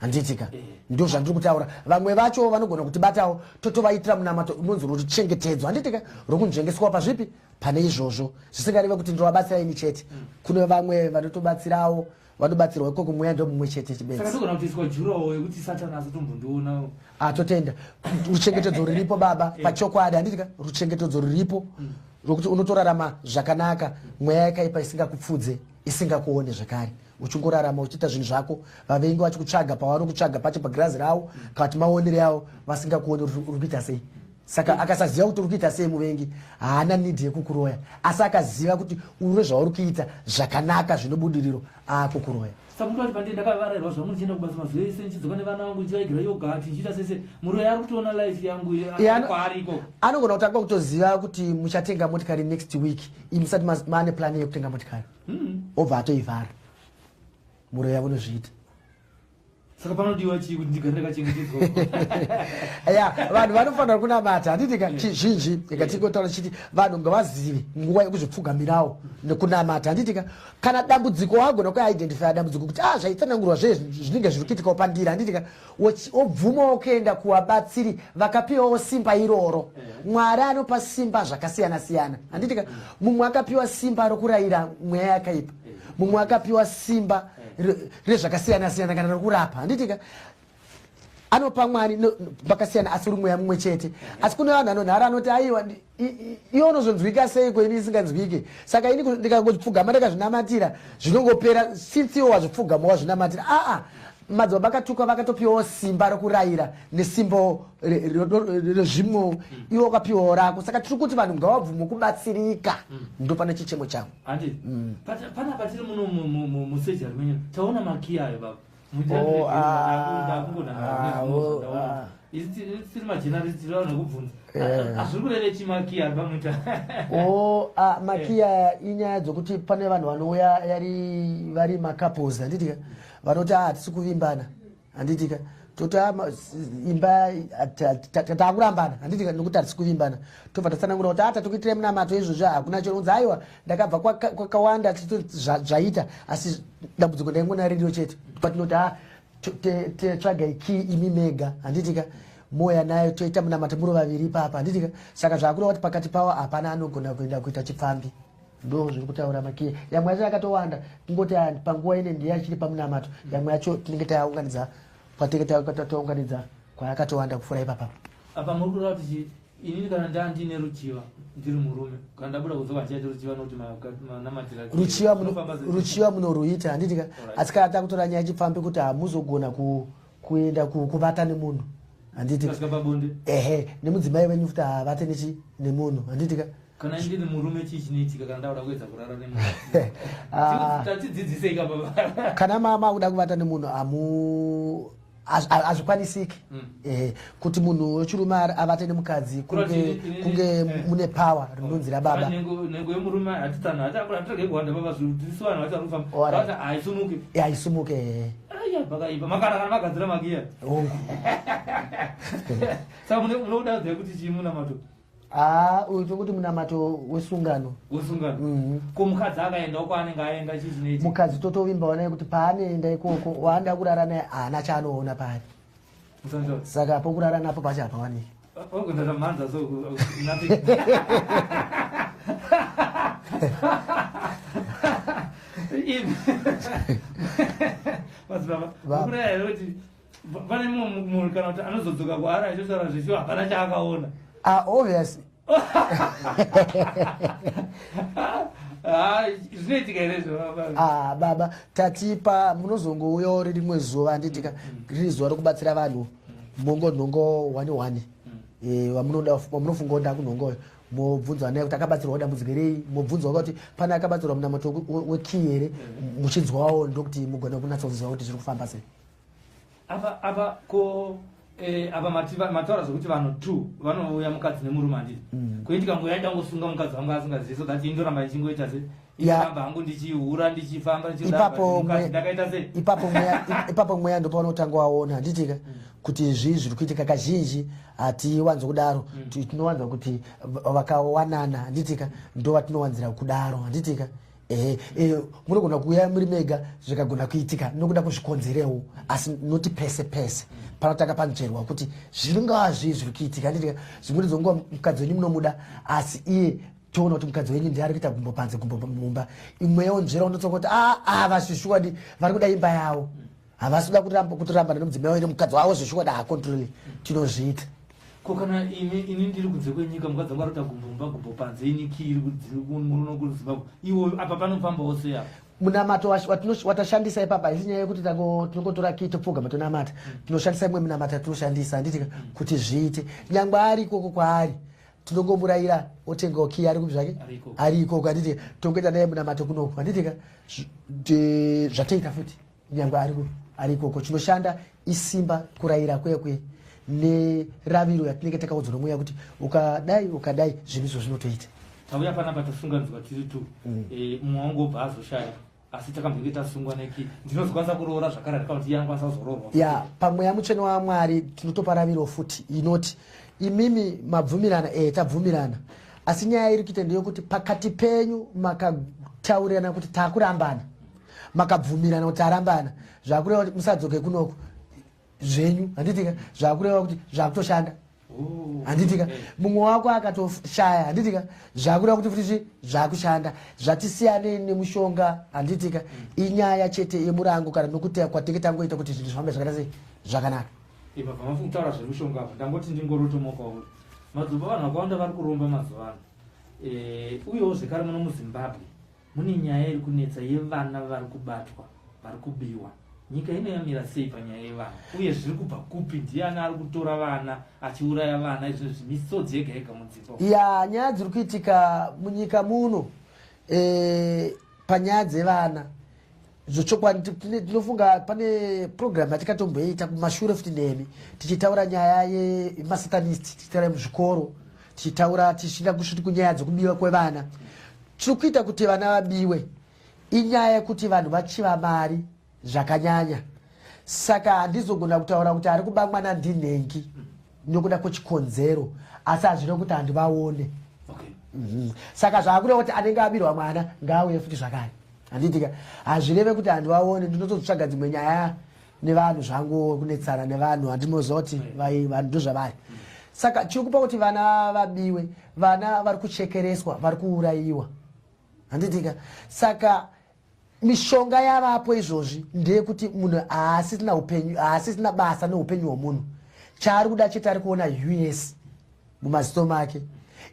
handitika ndio zvandiri kutaura vamwe vacho vanogona kutibatawo totovaitira munamato unonzi ruchengetedzwa handitika rokunzvengeswa pazvipi pane izvozvo zvisingareve kuti ndovabatsira ini chete kune vamwe vanotobatsirawo vanobatsirwa ikoko mweya ndo mumwe chete chibedzi saka togona kutiswa jurawo yekuti satani azotombondiona totenda ruchengetedzo riripo baba pachokwadi handitika ruchengetedzo riripo rokuti unotorarama zvakanaka mweya yakaipa isingakupfudze isingakuone zvakare uchingorarama uchiita zvinhu zvako vavengi vachikutsvaga pavanokutsvaga pacho pagirazi ravo kavati maonere avo vasingakuone uri kuita sei saka akasaziva kuti uri kuita sei muvengi haana nidhi yekukuroya asi akaziva kuti uri zvauri kuita zvakanaka zvinobudiriro akukuroya saka muti vati pandei ndakavarayirwa zvangu ndichienda kubasa mazuva ese ndichidzoka nevana vangu ndichivaigira yogati ndichiita sese muroya ari kutoona life yangu kwaari ikoko anogona kutanga kutoziva kuti muchatenga motikari next week imi musati maane plani yekutenga motikari obva atoivhara muroya unozviita saka panodiwa chii kuti ndigare ndakachengetedzwa ya vanhu vanofanira kunamata handitika chizhinji ikatingotaura chiti vanhu ngavazive nguva yekuzvipfugamirawo nekunamata handitika kana dambudziko wagona kuidentifya dambudziko kuti zvaitsanangurwa zvinenge zviri kuitikawo pandiri handitika obvumawo kuenda kuvabatsiri vakapiwawo simba iroro Mwari anopa simba zvakasiyana siyana handitika mumwe akapiwa simba rokurayira mweya yakaipa mumwe akapiwa simba rezvakasiyana siyana kana rokurapa handitika anopa Mwari pakasiyana asi uri mweya mumwe chete asi kune vanhu anonhara anoti aiwa iwo unozonzwika seiko ini isinganzwike saka ini ndikangozvipfugama ndakazvinamatira zvinongopera since iwo wazvipfugama wazvinamatira madzibaba akatukwa vakatopiwawo simba rokurayira nesimbo rezvimwe iwo wakapiwawo rako saka tiri kuti vanhu ngavabvume kubatsirika ndo pane chichemo changu handi pana patiri muno musejari menyu taona makiya ayo baba siri majenarist raona kubvunza hazviri kureve chimakiya ari pamuita makiya inyaya dzokuti pane vanhu vanouya vari macouples handitika vanoti hatisi kuvimbana handitika toti imba taakurambana handitika nokuti hatisi kuvimbana tobva tatsanangura kuti tatikuitirai munamato izvozvo hakuna chinounza aiwa ndakabva kwakawanda zvaita asi dambudziko ndaingona ririyo chete patinoti tsvagai kii imi mega handitika moya nayo toita munamato muri vaviri papa handitika saka zvakureva kuti pakati pavo hapana anogona kuenda kuita chipfambi ndo zviri kutaura makiya yamwe yacho yakatowanda kungoti panguva ine ndiye achiri pamunamato yamwe yacho tinenge taunganidza kwatinenge taunganidza kwayakatowanda kupfuura ipapa apa muri kureva kuti inini kana ndandine ruchiva ndiri murume kana ndabuda kuzoka chaite ruchiva nokuti manamatira ruchiva munoruita handitika asi kana takutora nyaya chipfambi kuti hamuzogona kuenda kuvata nemunhu handitika nemudzimai wenyu futi havate nemunhu handitika kana ndiri murume chii chinoitika kana ndauda kuedza kurara nemunhu tatidzidzisei kababa kana mama akuda kuvata nemunhu hazvikwanisiki kuti munhu wechirume avate nemukadzi kunge mune power rinonzi rababa. Nengo yemurume hatitana hatakurege kuwanda baba zvitisiwana vacharufamba haisumuke makana kana magadzira magiya saka munoda kuti chii munamato uyu tokuti munamato wesungano ko mukadzi akaenda uko anenge aenda chii chinoiti mukadzi totovimbawo naye kuti paanoenda ikoko waanda kurara naye haana chaanoona pari saka pokurara napo pacho hapawaniki manza so kuti pane munhu kana kuti anozodzoka kwaari achiosara zvisio hapana chaakaona obviously zvinoitika irezvo baba tatipa munozongouyawo rimwe zuva handitika riri zuva rokubatsira vanhu nhongo 1 wamunofunga kuti akunhongoyo mobvunzwa naye kuti akabatsirwa dambudziko rei mobvunzwa kuti pane akabatsirwa munamato wekii here muchinzwawo ndokuti mugona kunatsoziva kuti zviri kufamba sei apa ko apa mataura zvokuti vanhu 2 vanouya mukadzi nemurume handiti kuitika ngoya ndangosunga mukadzi wangu asingazivi so that indoramba ichingoita sei iramba hangu ndichihura ndichifamba ndakaita sei ipapo mweya ndopaunotanga waona handitika kuti zvii zviri kuitika kazhinji hatiwanzo kudaro tinowanza kuti vakawanana handitika ndo vatinowanzira kudaro handitika munogona kuuya muri mega zvikagona kuitika nokuda kuzvikonzerewo asi noti pese pese panotanga panzverwa kuti zviringava zvii zviri kuitika handitika zvimweni zonguva mukadzi wenyu munomuda asi iye toona kuti mukadzi wenyu ndiari kuita gumbo panze gumbo mumba imwewo nzvera unotsoka kuti ava zvishuwadi vari kuda imba yavo havasi kuda kutorambana nemudzimai wene mukadzi wavo zvishuwadi hakontroli tinozviita ko kana ini ndiri kunze kwenyika mukadzi wangu arikuita gumbo panze inikiri munokuzimbabwe iwo apa panofambawo sei apa munamato watashandisa ipapa isi nyaya yekuti tinongotora kii topfugama tonamata tinoshandisa imwe munamata tinoshandisa handitika kuti zviite nyangwe ari ikoko kwaari tinongomurayira otengawo kii ari kupi zvake ari ikoko handitika tongoita naye munamato kunoku handitika zvatoita futi nyangwe ari ikoko chinoshanda isimba kurayira kwekwe neraviro yatinenge takaudzwa nomweya kuti ukadai zvinhu izvo zvinotoita tauya panapa tasunganidzwa tiri 2 mumwe wangu obva azoshaya asi takambenge tasungwa neki ndinozokwanisa kuroora zvakare kuti iye anokwanisa kuzoroorwa pamweya mutsvene wamwari tinotopa raviro futi inoti imimi mabvumirana tabvumirana asi nyaya iri kuita ndeyekuti pakati penyu makataurirana kuti takurambana makabvumirana kuti tarambana zvakureva kuti musadzoke kunoku zvenyu handitika zvakureva kuti zvakutoshanda handitika mumwe wako akatoshaya handitika zvakureva kuti futi zvakushanda zvatisiyanei nemushonga handitika inyaya chete yemurango kana nokuti kwatinge tangoita kuti zvinhu zvifambe zvakaita sei zvakanaka bva mafungutaura zvemushonga apa ndangoti ndingorotomokauri madzoba vanhu vakawanda vari kuromba mazuva ano uyewo zvekare muno muzimbabwe mune nyaya iri kunetsa yevana vari kubatwa vari kubiwa nyika ino yamira sei panyaya yevana uye zviri kubva kupi ndiani ari kutora vana achiuraya vana izvo zvimisodzi yega yega mudzimba nyaya dziri kuitika munyika muno panyaya dzevana zvochokwadi tinofunga pane programu yatikatomboita kumashure futi nemi tichitaura nyaya yemasatanist tichitaura muzvikoro tichitaura tichida kusviti kunyaya dzokubiwa kwevana tiri kuita kuti vana vabiwe inyaya yekuti vanhu vachiva mari zvakanyanya saka handizogona kutaura kuti ari kuba mwana ndinhengi nokuda kwechikonzero asi hazvino kuti handivaone saka zvakureva kuti anenge abirwa mwana ngaauye futi zvakare handitika hazvireve kuti handivaone ndinotozotsvaga dzimwe nyaya nevanhu zvangu kunetsana nevanhu handinoziva kuti vanhu ndozvavari saka chiri kupa kuti vana vabiwe vana vari kuchekereswa vari kuurayiwa handitika saka mishonga yavapo izvozvi ndeyekuti munhu haasisina basa neupenyu hwomunhu chaari kuda chete ari kuona US mumaziso make,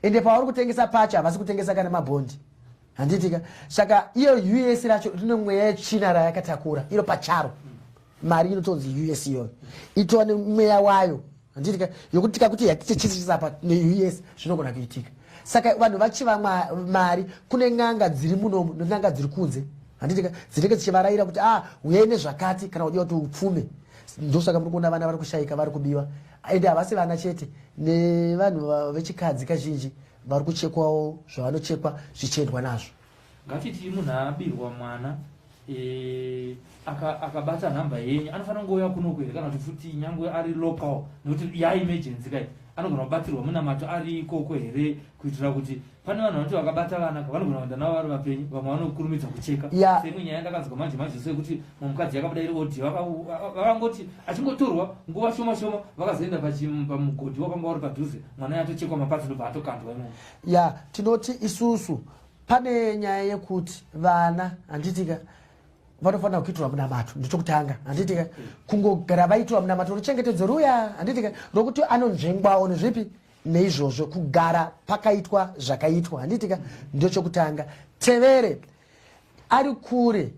ende pavari kutengesa pacho havasi kutengesa kana mabhondi, handitika. Saka iyo US racho rine mweya yechina rayakatakura iro pacharo, mari inotonzi US iyoyo itova nemweya wayo, handitika, yokutika kuti yatichechisapa neUS zvinogona kuitika. Saka vanhu vachiva mari kune n'anga dziri munomu nen'anga dziri kunze, handitika, dzinenge dzichivaraira kuti uyai nezvakati kana udiwa kuti upfume. Ndosaka muri kuona vana vari kushaika, vari kubiwa, ende havasi vana chete, nevanhu vechikadzi kazhinji vari kuchekwawo zvavanochekwa zvichiendwa nazvo. Ngatiti munhu abirwa mwana akabata nhamba yenyu anofanira kungouya kunoku here kana kuti futi nyangwe ari local, nekuti yaemergency kai anogona kubatirwa munamato ari ikoko here, kuitira kuti pane vanhu vanoti vakabata vana vanogona kuenda navo vari vapenyu, vamwe vanokurumidza kucheka. Semwe nyaya yandakanzwa manje sekuti mumukadzi yakabuda iri oti vakangoti achingotorwa nguva shoma shoma vakazoenda pamugodhi wakanga vari padhuze, mwana yatochekwa mapatsi ndobva atokandwa imomo. Tinoti isusu pane nyaya yekuti vana, handitika, vanofanira kuitirwa munamato, ndechokutanga, handitika, kungogara vaitirwa munamato ruchengetedzo ruya, handitika, rokuti anonzvengwawo nezvipi neizvozvo, kugara pakaitwa zvakaitwa, handitika, ndechokutanga. Tevere ari kure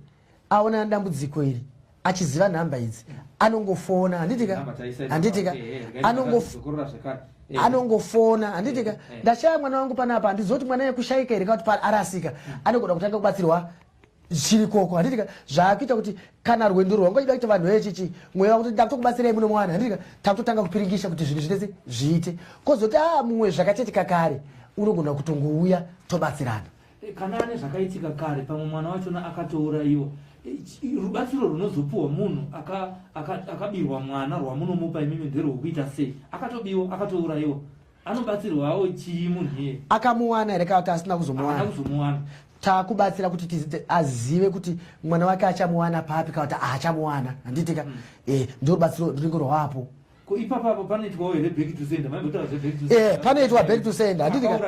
aona dambudziko iri achiziva nhamba idzi anongofona, handitika, anongofona, handitika, ndashaya mwana wangu panapa, handizoti mwana yekushaika here kana kuti arasika, anogona kutanga kubatsirwa chirikoko, handitika, zvaakuita kuti kana rwendo rwangoida kuti vanhu vechichi mweya wakuti ndakutokubatsirai muno mwana, handitika, takutotanga kupiringisha kuti zvinhu zvinese zviite, kozoti mumwe zvakachitika kare unogona kutongouya tobatsirana. Kana ane zvakaitika kare pamwe mwana wachona akatourayiwa, rubatsiro runozopiwa munhu akabirwa mwana rwamunomupa imimi nderwokuita sei? Akatobiwa, akatourayiwa, anobatsirwawo chii munhu iye? Akamuwana here kana kuti asina kuzomuwana? Takubatsira kuti azive kuti mwana wake achamuwana papi kana kuti aachamuwana, handitika, ndo rubatsiro runenge rwapo. Ipapo panoitwawo here back to sender, panoitwa back to sender, handitika,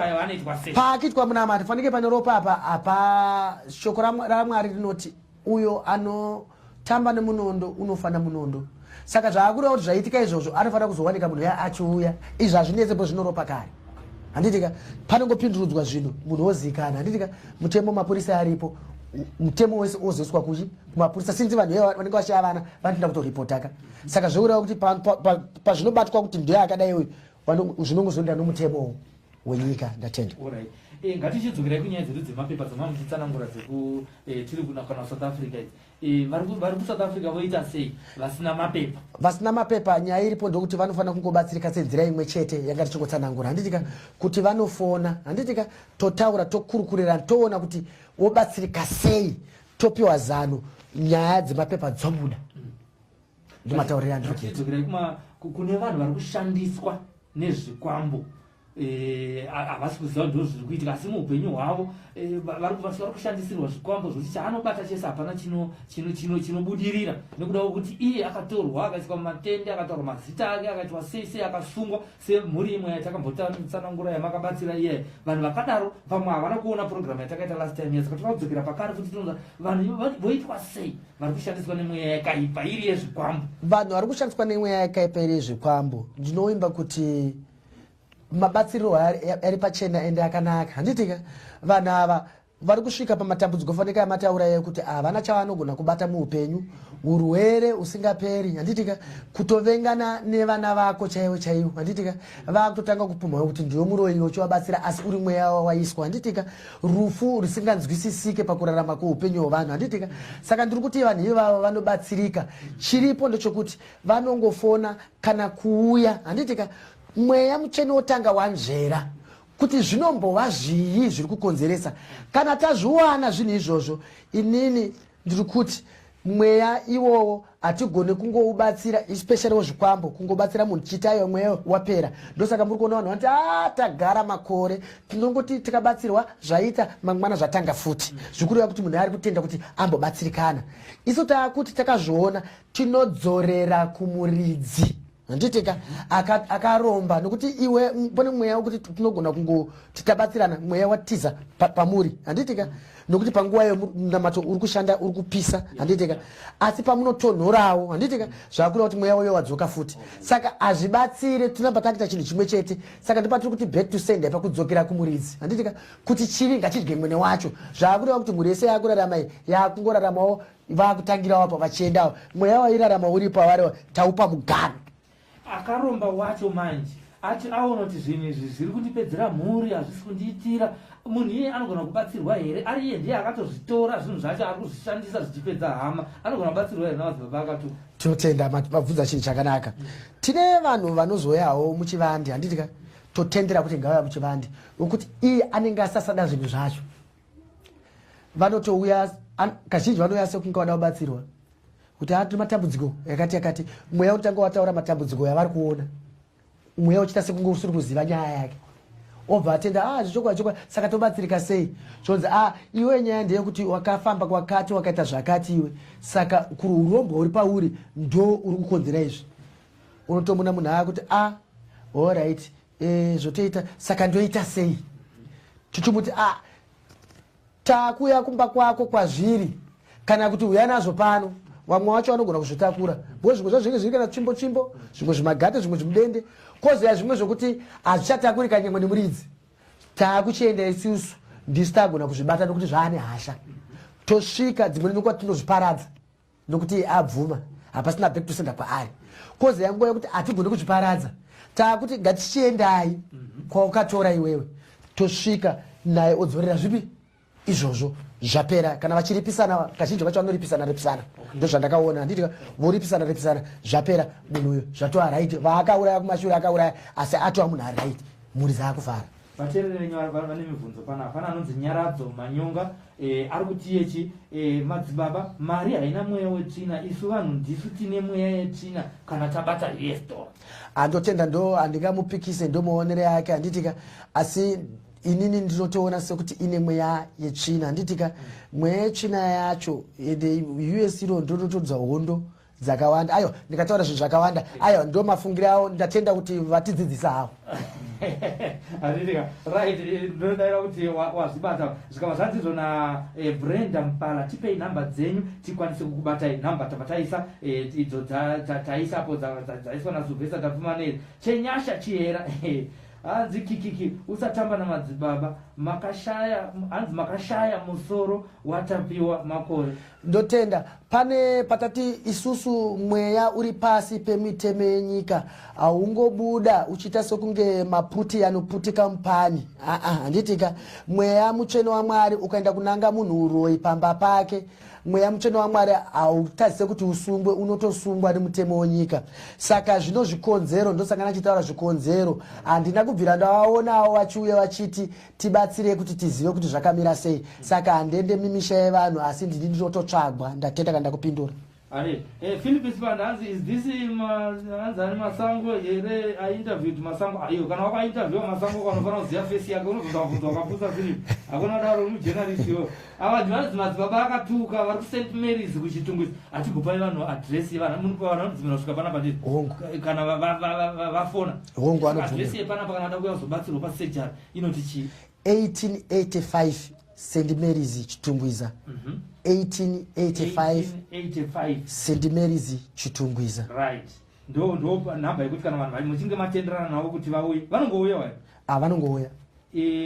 paakitwa munamato fanike pane ropa apa shoko raMwari rinoti uyo anotamba nemunondo unofana munondo. Saka zvaakureva kuti zvaitika izvozvo anofanira kuzowanika munhu ya achiuya, izvi hazvinetsepo zvinoropa kare, handitika, panongopindurudzwa zvinhu munhu wozikana, handitika, mutemo mapurisa aripo, mutemo wese ozoiswa kuchi kumapurisa, sinzi vanhu vanenge vashaya vana vanotoenda kutoripotaka. Saka zvokureva kuti pazvinobatwa kuti ndiye akadai uyu zvinongozoenda nomutemo wenyika. Ndatenda. Ngatichidzokerai kunyaya dzedu dzemapepa dzamamutitsanangura tiri kana South Africa idzi, vari kuSouth Africa voita sei vasina mapepa? Vasina mapepa, nyaya iripo ndokuti vanofanira kungobatsirika senzira imwe chete yanga tichingotsanangura, handitika, kuti vanofona, handitika, totaura, tokurukurira, toona kuti wobatsirika sei, topiwa zano, nyaya dzemapepa dzobuda. Ndimataurira andinokuita. Ngatichidzokerai kune vanhu vari kushandiswa nezvikwambo, havasi kuziva ndo zviri kuitika, asi muupenyu hwavo vari kushandisirwa zvikwambo zvokuti chaanobata chese hapana chinobudirira, nekuda kwekuti iye akatorwa akaiswa mumatende, akatorwa mazita ake, akaitwa sei akasungwa semhuri imwe yatakambotsanangura yamakabatsira iye. Vanhu vakadaro vamwe havana kuona programu yatakaita last time yes, saka todzokera pakare futi tinoza vanhu voitwa sei vari kushandiswa nemweya yakaipa iri yezvikwambo. Vanhu vari kushandiswa nemweya yakaipa iri yezvikwambo, ndinoimba kuti mabatsiro ari pachena ende akanaka, handitika, vanhu ava vari kusvika pamatambudziko fanika yamataura yekuti havana chavanogona kubata muupenyu, urwere usingaperi, handitika, kutovengana nevana vako chaivo chaivo, handitika, vakutotanga kupumhawo kuti ndiwe muroyi uchivabatsira asi uri mweya waiswa, handitika, rufu rusinganzwisisike pakurarama kweupenyu hwevanhu, handitika. Saka ndiri kuti vanhu ivavo vanobatsirika, chiripo ndechokuti vanongofona kana kuuya, handitika, mweya mucheni wotanga wanzvera kuti zvinombova zvii zviri kukonzeresa. Kana tazviwana zvinhu izvozvo, inini ndiri kuti mweya iwowo hatigone kungoubatsira, especially wezvikwambo, kungobatsira munhu chitayo mweya wapera. Ndosaka muri kuona vanhu vanoti tagara makore tinongoti tikabatsirwa zvaita mangwana zvatanga futi, zvikureva kuti munhu ari kutenda kuti ambobatsirikana. Isu taakuti takazviona tinodzorera kumuridzi, handitika akaromba nokuti iwe pane mweya wekuti tinogona titabatsirana mweya watiza pamuri handitika nokuti panguva yemunamato uri kushanda uri kupisa handitika asi pamunotonhorawo handitika zvakureva kuti mweya wayo wadzoka futi saka hazvibatsire tinamba takuita chinhu chimwe chete saka ndopatiri kuti back to sender pakudzokera kumuridzi handitika kuti chivi ngachidye mwene wacho zvakureva kuti mhuri yese yakurarama yakungoraramawo vakutangirawo apa vachiendawo mweya wairarama uri pawarewa taupa mugano akaromba wacho manje ati aona kuti zvinhu izvi zviri kundipedzera mhuri hazvisi kundiitira munhu iye anogona kubatsirwa here ari iye ndiye akatozvitora zvinhu zvacho ari kuzvishandisa zvichipedza hama anogona kubatsirwa here namadzibaba akatu tinotenda mabvudza chinhu chakanaka tine vanhu vanozouyawo muchivande handitika totendera kuti ngauya muchivande wekuti iye anenge asasada zvinhu zvacho vanotouya kazhinji vanouya sekunge vada kubatsirwa kuti ati matambudziko yakati mweya utanga wataura matambudziko yavari kuona mweya uchita sekunge usiri kuziva nyaya yake obva atenda zvichokwa saka tobatsirika sei zvonzi iwe nyaya ndeyekuti wakafamba kwakati wakaita zvakati iwe saka kuri urombo huri pauri ndo uri kukonzera izvi unotomona munhu aya kuti allright zvotoita saka ndoita sei tichimuti takuya kumba kwako kwazviri kana kuti uya nazvo pano vamwe vacho vanogona kuzvitakura bo zvimwe zvazvinge zviri kana tsvimbo zvimwe zvimagate zvimwe zvimudende kozoya zvimwe zvokuti hazvichatakurika nyangwe nemuridzi taakuchienda isusu ndisi tagona kuzvibata nokuti zvaane hasha tosvika dzimwe nenguva tinozviparadza nokuti abvuma hapasina back to sender kwaari kozoya nguva yekuti hatigoni kuzviparadza taakuti ngatichiendai kwaukatora iwewe tosvika naye odzorera zvipi izvozvo zvapera kana vachiripisana kazhinji vacho vanoripisana ndozvandakaona handiti voripisana zvapera munhu uyo zvatova right vaakauraya kumashure akauraya asi atova munhu ari right mhuri dzaakufara vateereri vane mibvunzo pana anonzi nyaradzo manyonga ari kuti yechi madzibaba mari haina mweya wetsvina isu vanhu ndisu tine mweya yetsvina kana tabata yesto andotenda ndo handingamupikise ndomuonere yake handitika asi inini ndinotoona sekuti ine mweya yetsvina handitika mweya yetsvina yacho the US iro ndototodzwa hondo dzakawanda ayo ndikataura zvinhu zvakawanda ayo ndo mafungiro avo ndatenda kuti vatidzidzisa havo handitika right ndodaira kuti wazvibata zvikava zvanzizvo naBrenda Mpala tipei nhamba dzenyu tikwanise kukubatai nhamba tabataisa idzo taisapo dzaiswa naSylvester Tafumaneri chenyasha chihera hanzi kikiki usatamba namadzibaba hanzi makashaya musoro watapiwa makore ndotenda pane patati isusu mweya uri pasi pemitemo yenyika haungobuda uchiita sekunge maputi anoputika mupani handitika mweya mutsvene waMwari ukaenda kunanga munhu uroi pamba pake mweya mutsvene waMwari hautadzise kuti usungwe unotosungwa nemutemo wenyika saka zvino zvikonzero ndosangana chitaura zvikonzero handina kubvira ndavaonawo vachiuya vachiti tibatsire kuti tizive kuti zvakamira sei saka handende mimisha yevanhu asi ndini ndinototsvagwa ndatenda kana ndakupindura Philip Spand hanzi is this hanzi ani Masango here interviewed Masango ayo kana wakainterview Masango kanofanira kuziva face yake unobvunza wakabvunza Philip hakuna daro mujournalist yo ava dzivanzi madzibaba akatuka vari kuSt Mary's kuchitungwisa hatikupai vanhu address yevanhu munopa vanhu vanodzimira kusvika panapa nditi kana vafona address yepanapa kana vada kuuya kuzobatsirwa pasejari inoti chii 1885 St Mary's Chitungwiza 1885 St Mary's Chitungwiza right ndo nhamba yekuti kana vanhu muchinge matenderana navo kuti vauye vanongouya wayo vanongouya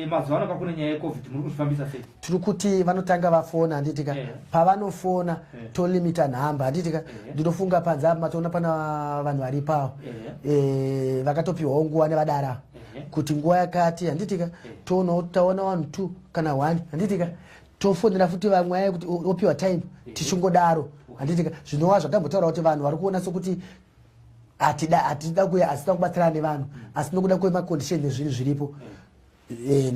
mazuva ano kakune nyaya yecovid muri kuzvifambisa sei tiri kuti vanotanga vafona handitika pavanofona tolimita nhamba handitika ndinofunga panze apa matoona pana vanhu vari pavo vakatopiwawo nguva nevadara kuti nguva yakati handitika taona vanhu 2 kana 1 handitika tofonera futi vamwe aye kuti opiwa time tichingodaro handitika zvinova zvatambotaura kuti vanhu vari kuona sekuti hatida kuya asida kubatsirana nevanhu asi nokuda kwemakondisheni nezvinhu zviripo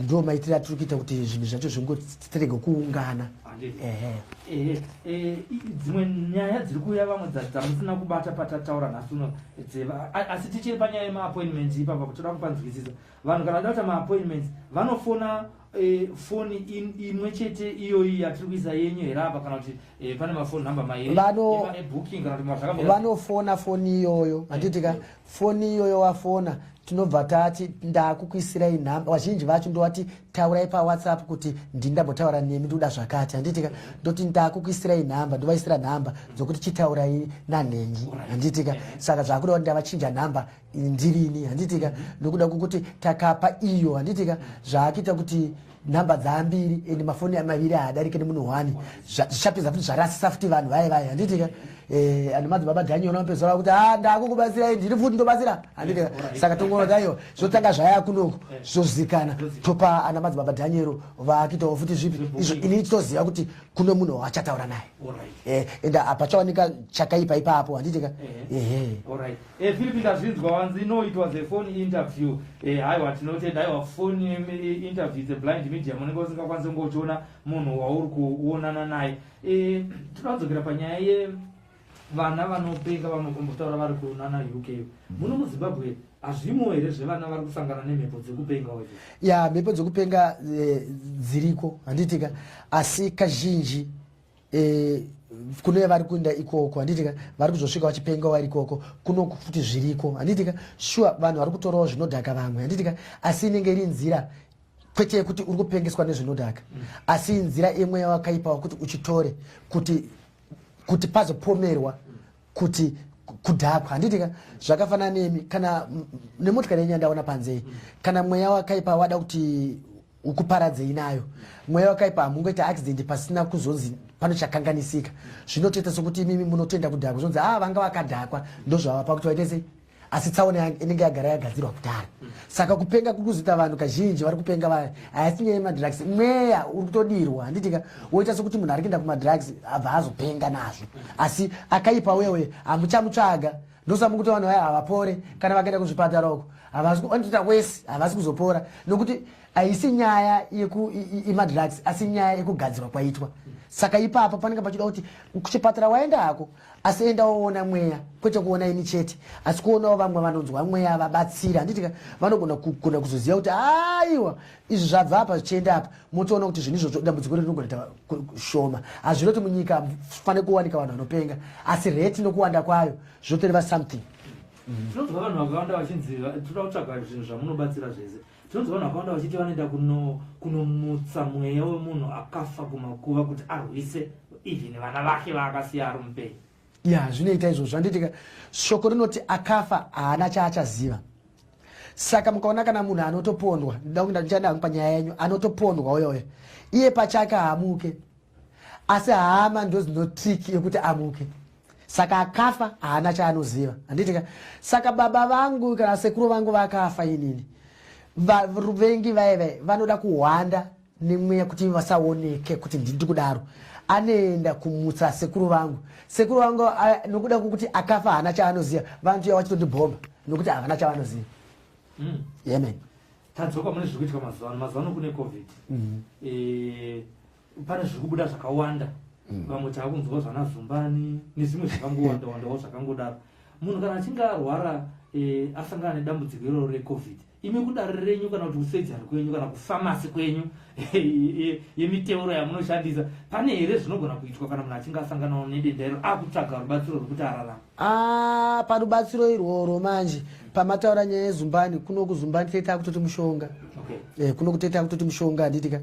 ndo maitiro atiri kuita kuti zvinhu zvacho zvingotirege kuungana dzimwe nyaya dziri kuuya vamwe dzamusina kubata patataura nhasi uno asi tichiri panyaya yemaappointments ipapa toda kupanzwisisa vanhu kana vada kuita maappointments vanofona foni imwe chete iyoyi yatiri kuisa yenyu here apa kana kuti pane mafoni namba mairi ebooking kana kuti mazvakamira vanofona foni iyoyo handitika foni iyoyo wafona tinobva tati ndakukuisirai nhamba vazhinji vacho ndovati taurai pawhatsapp kuti ndindambotaura nemi ndoda zvakati handitika ndoti ndakukuisirai nhamba ndovaisira nhamba dzokuti chitaurai nanhengi handitika saka zvakuda ndavachinja nhamba ndirini handitika nokuda kwokuti takapa iyo handitika zvaakuita kuti nhamba dzambiri ende mafoni maviri haadarike nemunhu 1 zvichapedza kuti zvarasisa futi vanhu vai handitika ana madzibaba Daniel unopezera kuti ndakukubatsirai ndiri futi ndobatsira handitika saka tongorodaiwo zvotanga zvaya kunoko zvozikana topa ana madzibaba Daniel vaakitawo futi zvipi izvo ini titoziva kuti kuno munhu wachataura naye ende pachaoneka chakaipa ipapo handitika Philip ndazvinzwa wanzi inoitwa the phone interview haiwa tinotenda haiwa phone interview the blind medium unenge usingakwanisi kungochiona munhu wauri kuonana naye tinadzokera panyaya vana vanopenga vanokombotaura vari kunana UK muno muZimbabwe hazvimo here zvevana vari kusangana nemhepo dzekupenga ya mhepo dzekupenga dziriko handitika asi kazhinji kune vari kuenda ikoko handitika vari kuzosvika vachipenga vari ikoko kuno futi zviriko handitika sure vanhu vari kutorawo zvinodhaka vamwe handitika asi inenge iri nzira kwete kuti uri kupengeswa nezvinodhaka asi nzira imwe yawakaipawo kuti uchitore kuti pazopomerwa kuti kudhakwa handitika zvakafanana nemi kana nemotikari yenyu yandaona panze kana mweya wakaipa wada kuti ukuparadzei nayo mweya wakaipa hamungoita accident pasina kuzonzi pano chakanganisika zvinotoita sokuti imimi munotenda kudhakwa zvonzi vanga vakadhakwa ndozvavapa kuti waite sei asi tsaona inenge yagara yagadzirwa kudhara saka kupenga kukuzoita vanhu kazhinji vari kupenga vaya haisi nyaya yemadrugs mweya uri kutodirwa handitika woita sokuti munhu ari kuenda kumadrugs abva azopenga nazvo asi akaipa wewe hamuchamutsvaga ndosamukuti vanhu vaya havapore kana vakaenda kuzvipatara uko vanotoita wese havasi kuzopora nokuti haisi nyaya yemadrugs asi nyaya yekugadzirwa kwaitwa saka ipapo panenge pachida kuti kuchipatara waenda hako asi enda woona mweya kwete kuona ini chete asi kuonawo vamwe vanonzwa mweya vabatsira handitika vanogona kuzoziva kuti aiwa izvi zvabva apa zvichienda apa motoona kuti zvinhu izvozvo dambudziko rinogonaita shoma hazvinoti munyika fanire kuwanika vanhu vanopenga asi reti nokuwanda kwayo zvotoreva something tinonzwa vanhu vakawanda vachinzi toda kutsvaga zvinhu zvamunobatsira zvese tinonzwa vanhu vakawanda vachiti vanoenda kunomutsa mweya wemunhu akafa kumakuva kuti arwise even vana vake vaakasiya ari mupenyu ya zvinoita izvozvo handitika shoko rinoti akafa haana chaachaziva saka mukaona kana munhu anotopondwa ndichanda hangu panyaya yenyu anotopondwa uyoyo iye pachake haamuke asi hama ndozinotriki yekuti amuke saka akafa haana chaanoziva handitika saka baba vangu kana sekuru vangu vakafa inini vengi vaive vanoda kuhwanda nemweya kuti vasaoneke kuti ndiri kudaro anoenda kumutsa sekuru vangu nokuda kwokuti akafa haana chaanoziva vantu vachitondibhomba nokuti havana chavanoziva yemen tadzoka mune zviri kuitika mazuva kune covid pane zviri kubuda zvakawanda vamwe taakunzwa zvana zumbani nezvimwe zvakangowandawandawo zvakangodaro munhu kana achinge arwara asangana nedambudziko iroro recovid imi kudaro renyu kana kuti kusejari kwenyu kana kufamasi kwenyu yemiteuro yamunoshandisa pane here zvinogona kuitwa kana munhu achinge asanganawo nedenda iro akutsvaga rubatsiro rwekuti ararama parubatsiro irworo manje pamataura nyaya yezumbani kuno kuzumbani toita kutoti mushonga kuno kutoita kutoti mushonga handitika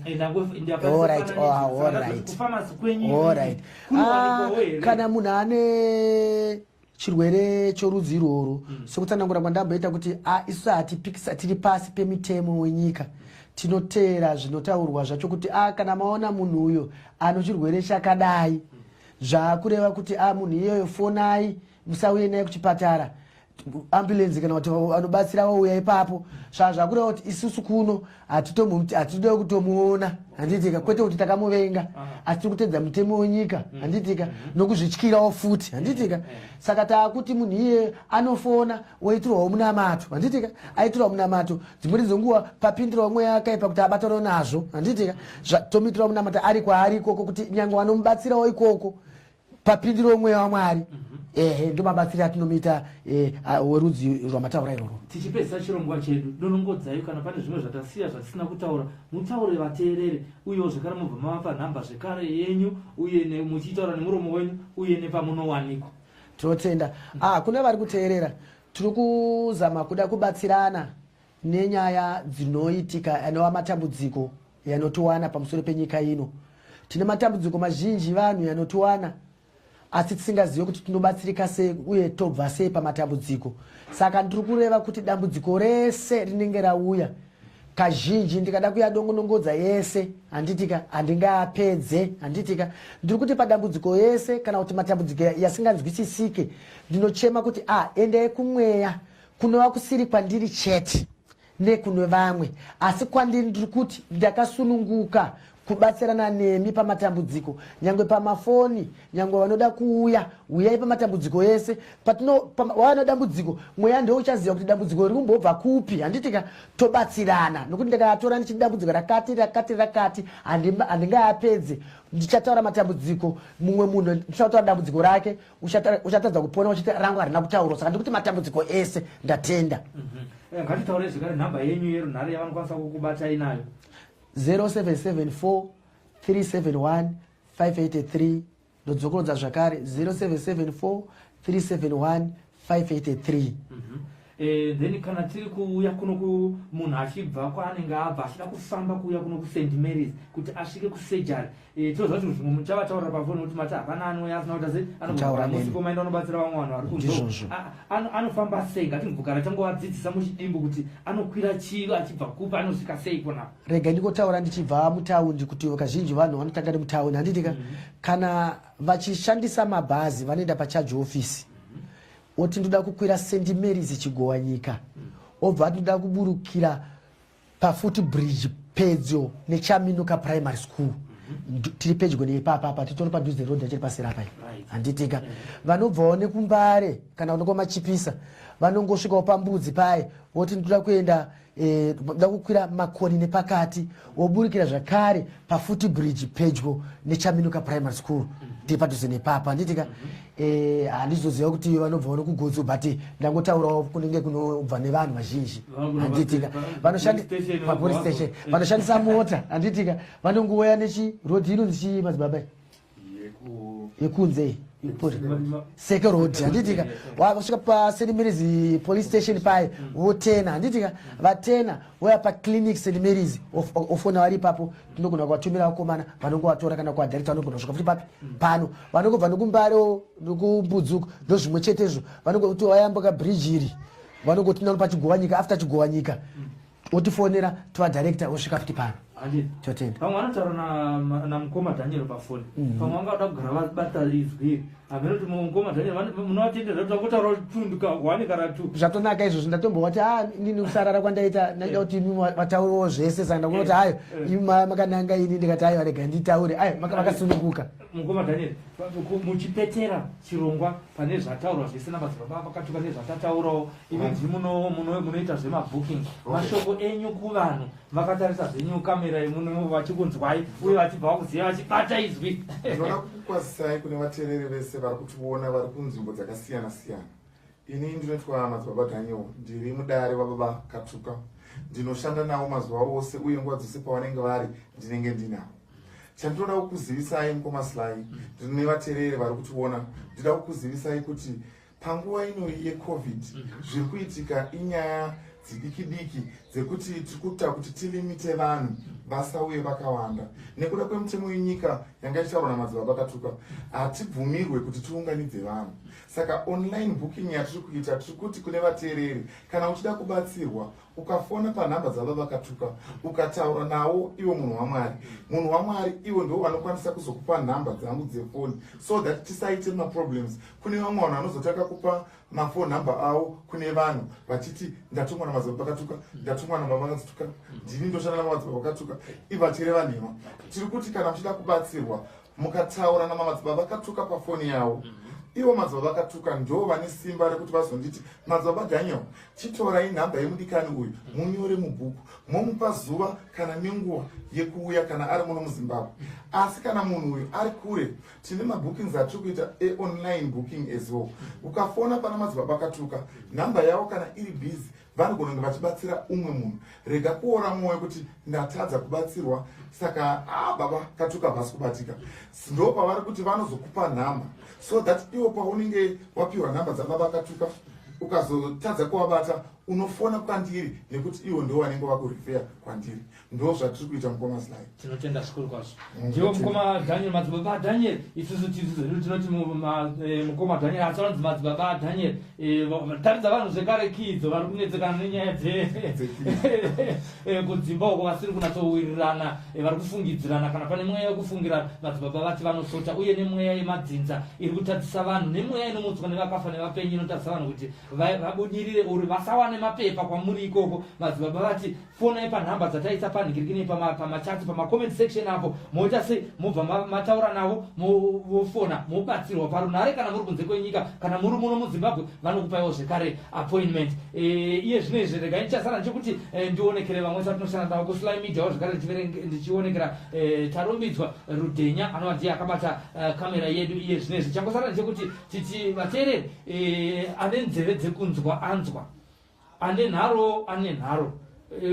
kana munhu ane chirwere chorudzi irworwo sekutsanangura kwandamboita kuti isu hatipikisa tiri pasi pemitemo wenyika tinoteera zvinotaurwa zvacho kuti kana maona munhu uyo ano chirwere chakadai zvakureva kuti munhu iyoyo fonai musauye naye kuchipatara ambulensi kana kuti anobatsira wauya ipapo zvakureva kuti isusu kuno hatitode kutomuona handitika kwete kuti takamuvenga asi tiri kutedza mutemo wenyika handitika nokuzvityirawo futi handitika saka taakuti munhu iye anofona woitirwawo munamato handitika aitirwa munamato dzimweni dzenguva papindirawo mweya akaipa kuti abatanawo nazvo handitika tomitirawo munamato ari kwaari ikoko kuti nyange vanomubatsirawo ikoko papindirawo mweya waMwari ndomabatsiri atinomita werudzi rwamataura iroro. Tichipedza chirongwa chedu donongodzai kana pane zvimwe zvatasiya zvatisina kutaura mutaure vateerere uyewo zvekare mubva mavapa nhamba zvekare yenyu uye muchitaura nemuromo wenyu uye nepamunowanikwa. Tinotenda kune vari kuteerera tiri kuzama kuda kubatsirana nenyaya dzinoitika anova matambudziko yanotiwana pamusoro penyika ino. Tine matambudziko mazhinji vanhu yanotiwana asi tisingazivi kuti tinobatsirika sei uye tobva sei pamatambudziko. Saka ndiri kureva kuti dambudziko rese rinenge rauya kazhinji ndikada kuyadongonongodza yese handingaapedze handitika ndiri kuti padambudziko yese kana kuti matambudziko yasinganzwisisike ndinochema kuti endai kumweya kunova kusiri kwandiri chete nekune vamwe asi kwandiri ndiri kuti ndakasununguka kubatsirana nemi pamatambudziko nyangwe pamafoni nyangwe vanoda kuuya uyai pamatambudziko yese wana dambudziko mweya ndiwo uchaziva kuti dambudziko riri kumbobva kupi handitika tobatsirana nokuti ndikatora ndichiti dambudziko rakati handingaapedze ndichataura matambudziko mumwe munhu ndichataura dambudziko rake uchatadza kupona uchiti rangu harina kutaurwa saka ndikuti matambudziko ese ndatenda. Ngatitaure zvekare nhamba yenyu yerunhare yavanokwanisa kukubatai nayo 0774 371 583 ndodzokorodza zvakare 0774 371 583. Then kana tiri kuuya kuno munhu achibva kwaanenge abva achida kufamba kuuya kuno kuSt Mary's kuti asvike kusurgery toziva kuti zvimwe muchavataurira pafoni kuti mati hapana anouya asina kuti asi anosikomaienda anobatsira vamwe vanhu vari kunzo anofamba sei ngatimvugara tangovadzidzisa muchidimbu kuti anokwira chii achibva kupa anosvika sei kona. Rega ndikotaura ndichibva mutaundi kuti kazhinji vanhu vanotanga nemutaundi handitika kana vachishandisa mabhazi vanoenda pachaji ofisi oti ndoda kukwira St Mary's chigowanyika obva ndoda kuburukira pafootbridge pedyo nechaminuka primary school tiri pedyo neipapa titori padhuze road achiri pasera pai handitika vanobvawo nekumbare kana vanokomachipisa vanongosvikawo pambudzi pai voti ndoda kuenda ndoda kukwira makoni nepakati woburukira zvakare pafootbridge pedyo nechaminuka primary school tiri padhuze nepapa handitika handizoziva kuti vanobvawo nekugotso but ndangotaurawo kunenge kunobva nevanhu vazhinji handitika papolice station vanoshandisa mota handitika vanongouya nechirodhi ino ndichimadzibaba yekunze Seke road handitika wasvika paSt Mary's police station pai votena handitika vatena voya paclinic St Mary's ofona vari ipapo tinogona kuvatumira vakomana vanongovatora kana kuvadirect vanogona kusvika futi papi pano vanongobva nekumbare nekumbudzuku ndozvimwe chetezvo vanongoti vayambuka bridge iri vanongotinano pachigowanyika after chigowanyika otifonera tovadirecta osvika futi pano. Pamwe vanotaura namukoma Daniel pafoni pamwe vangada kugara vabata izwi hamene kuti mukoma Daniel munovatendera kuti vangotaura tundu ka1 kana 2 zvatonaka izvozvo ndatombowa kuti nini kusarara kwandaita ndaida kuti imi vatauriwo zvese saka ndakuona kuti hayo imi makananga ini ndikati hayo rega nditaure makasununguka. Mukoma Daniel muchipetera chirongwa pane zvataurwa zvese namadzibaba vakatuka nezvatataurawo imi munoita zvemabooking mashoko enyu kuvanhu vakatarisa zvenyu kamera yemuno vachikunzwai uye vachibva vakuziva vachibata izwi. Ndinoda kukwazisai kune vateereri vese vari kutiona vari kunzvimbo dzakasiyana siyana. Ini ndinotwa madzibaba Daniel ndiri mudare wababa Katuka ndinoshanda navo mazuva ose uye nguva dzose pavanenge vari ndinenge ndinavo. Chandinoda kukuzivisai mukoma Sly ndine vateereri vari kutiona ndinoda kukuzivisai kuti panguva ino yeCovid zviri kuitika inyaya dzidiki dzekuti tirikuita kuti tilimite vanhu vasauye vakawanda nekuda kwemutemo wenyika yanga ichitaurwa namadzibaba Katuka hatibvumirwe kuti tiunganidze vanhu. Saka online booking yatiri kuita tiri kuti kune vateereri kana uchida kubatsirwa ukafona panhamba dzababa Katuka ukataura nawo iwo munhu waMwari iwo ndo vanokwanisa kuzokupa nhamba dzangu dzefoni so that tisaite maproblems. Kune vamwe vanhu vanozotaka kupa mafoni nhamba avo kune vanhu vachiti ndatumwa namadzibaba Katuka ndatumwa namababa Katuka ndini ndoshanda namadzibaba Katuka ivatireva nhema. Tiri kuti kana muchida kubatsirwa mukataura namadzibaba Katuka pafoni yavo ivo madzibaba vakatuka ndo vane simba rekuti vazonditi madzibaba Daniel, chitorai nhamba yemudikani uyu munyore mubhuku momupa zuva kana nenguva yekuuya kana ari muno muZimbabwe. Asi kana munhu uyu ari kure, tine mabookings atiri kuita online booking as well. Ukafona pana madzibaba vakatuka, nhamba yavo kana iri busy vanogona kunge vachibatsira umwe munhu. Rega kuora mwoyo kuti ndatadza kubatsirwa saka baba katuka vasi kubatika. Ndo pavari kuti vanozokupa nhamba so that iwo paunenge wapiwa nhamba dzababa katuka ukazotadza kuvabata unofona kwandiri nekuti iwo ndo vanenge vakurifeya kwandiri. Ndo zvatiri kuita mukoma Sly. Tinotenda zvikuru kwazvo. Ndiwo mukoma Daniel, madzibaba Daniel, isusu tinoti mukoma Daniel asanonzi madzibaba Daniel. Taridza vanhu zvekare kidzo vari kunetsekana nenyaya kudzimba uko vasiri kunatsowirirana, vari kufungidzirana kana pane mweya wekufungira madzibaba vati vanosota, uye nemweya yemadzinza iri kutadzisa vanhu, nemweya inomutswa nevakafa nevapenyu inotadzisa vanhu kuti vabudirire uri vasawane mapepa kwamuri ikoko. Madzibaba vati fonai panhamba dzataisa panhingirikini pamachati pamacomment section apo, moita sei mobva mataura navo mofona mobatsirwa parunhare kana muri kunze kwenyika kana muri muno muZimbabwe vanokupaiwo zvekare appointment. Iye zvino izvi regai ndichasara ndechekuti ndionekere vamwe satinoshanda navo kuSly Media zvekare ndichionekera tarumbidzwa Rudhenya anova ndiye akabata kamera yedu. Iye zvino izvi changosara ndechekuti titi vateereri ane nzeve dzekunzwa anzwa, ane nharo ane nharo.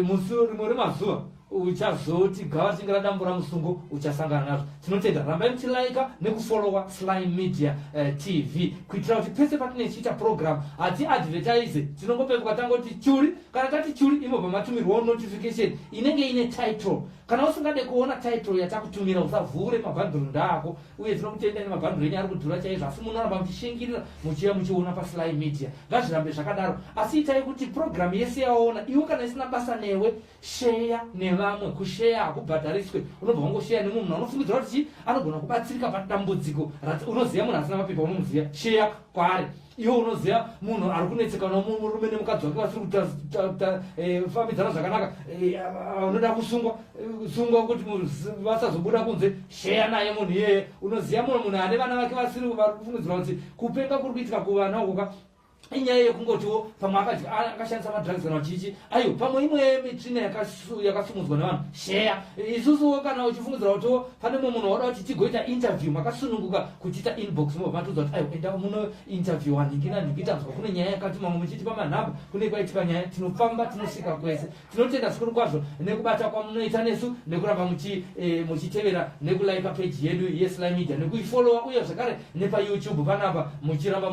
Musi rimwe remazuva uchazoti gava tingara dambura musungo uchasangana nazvo. Tinotenda rambai muchilaika nekufolowa Sly Media TV kuitira kuti pese patinochiita program hati advertise tinongopepuka tangoti churi, kana tati churi imobva matumirwawo notification inenge ine title. Kana usingade kuona title yatakutumira usavhure mabhanduru ndako, uye tinokutendai nemabhanduru enyu ari kudhura chaizvo, asi munoramba muchishingirira muchiya muchiona paSly Media. Ngazvirambe zvakadaro, asi itai kuti program yese yaona iwe kana isina basa newe share nevamwe. Kushare hakubhadhariswe, unobva wangoshare nemumwe munhu anofungidzira kuti anogona kubatsirika padambudziko. Unoziva munhu asina mapepa unomuziva, share kwaari. Iwo unoziva munhu ari kunetsekana murume nemukadzi wake vasiri kufambidzana zvakanaka, unoda kusungwa kuti vasazobuda kunze, share naye munhu iyeye. Unoziva munhu ane vana vake vasiri kufungidzira kuti kupenga kuri kuitika kuvana ukoka inyaya yekungotiwo pamwe akashandisa madrugs kana chichi ayo pamwe imwe mitrina yakasumudzwa nevanhu share. Isusuwo kana uchifungidzira kutiwo pane mumwe munhu wada kuti tigoita interview makasununguka kuchiita inbox mobva matudza kuti ayo enda muno interview handingitanzwa kune nyaya yakati mamwe muchiti pamanhamba kune kwaitika nyaya. Tinofamba tinosvika kwese. Tinotenda zvikuru kwazvo nekubata kwamunoita nesu nekuramba muchitevera nekulaika page yedu yeSly Media nekuifolowa, uye zvakare nepaYouTube panapa muchiramba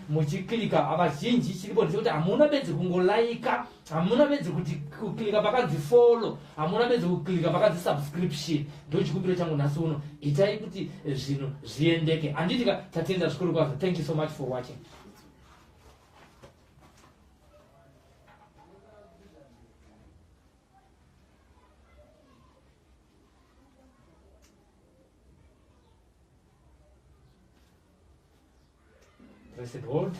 muchiklika. Vazhinji chiripo ndechekuti hamuna bedzi kungolaika, hamuna bedzi kuti kuklika pakanzi follow, hamuna bedzi kuklika pakanzi subscription. Ndo chikumbiro changu nhasi uno, itai kuti zvinhu zviendeke. Handiti tatenda zvikuru kwazvo. Thank you so much for watching. Praise the Lord.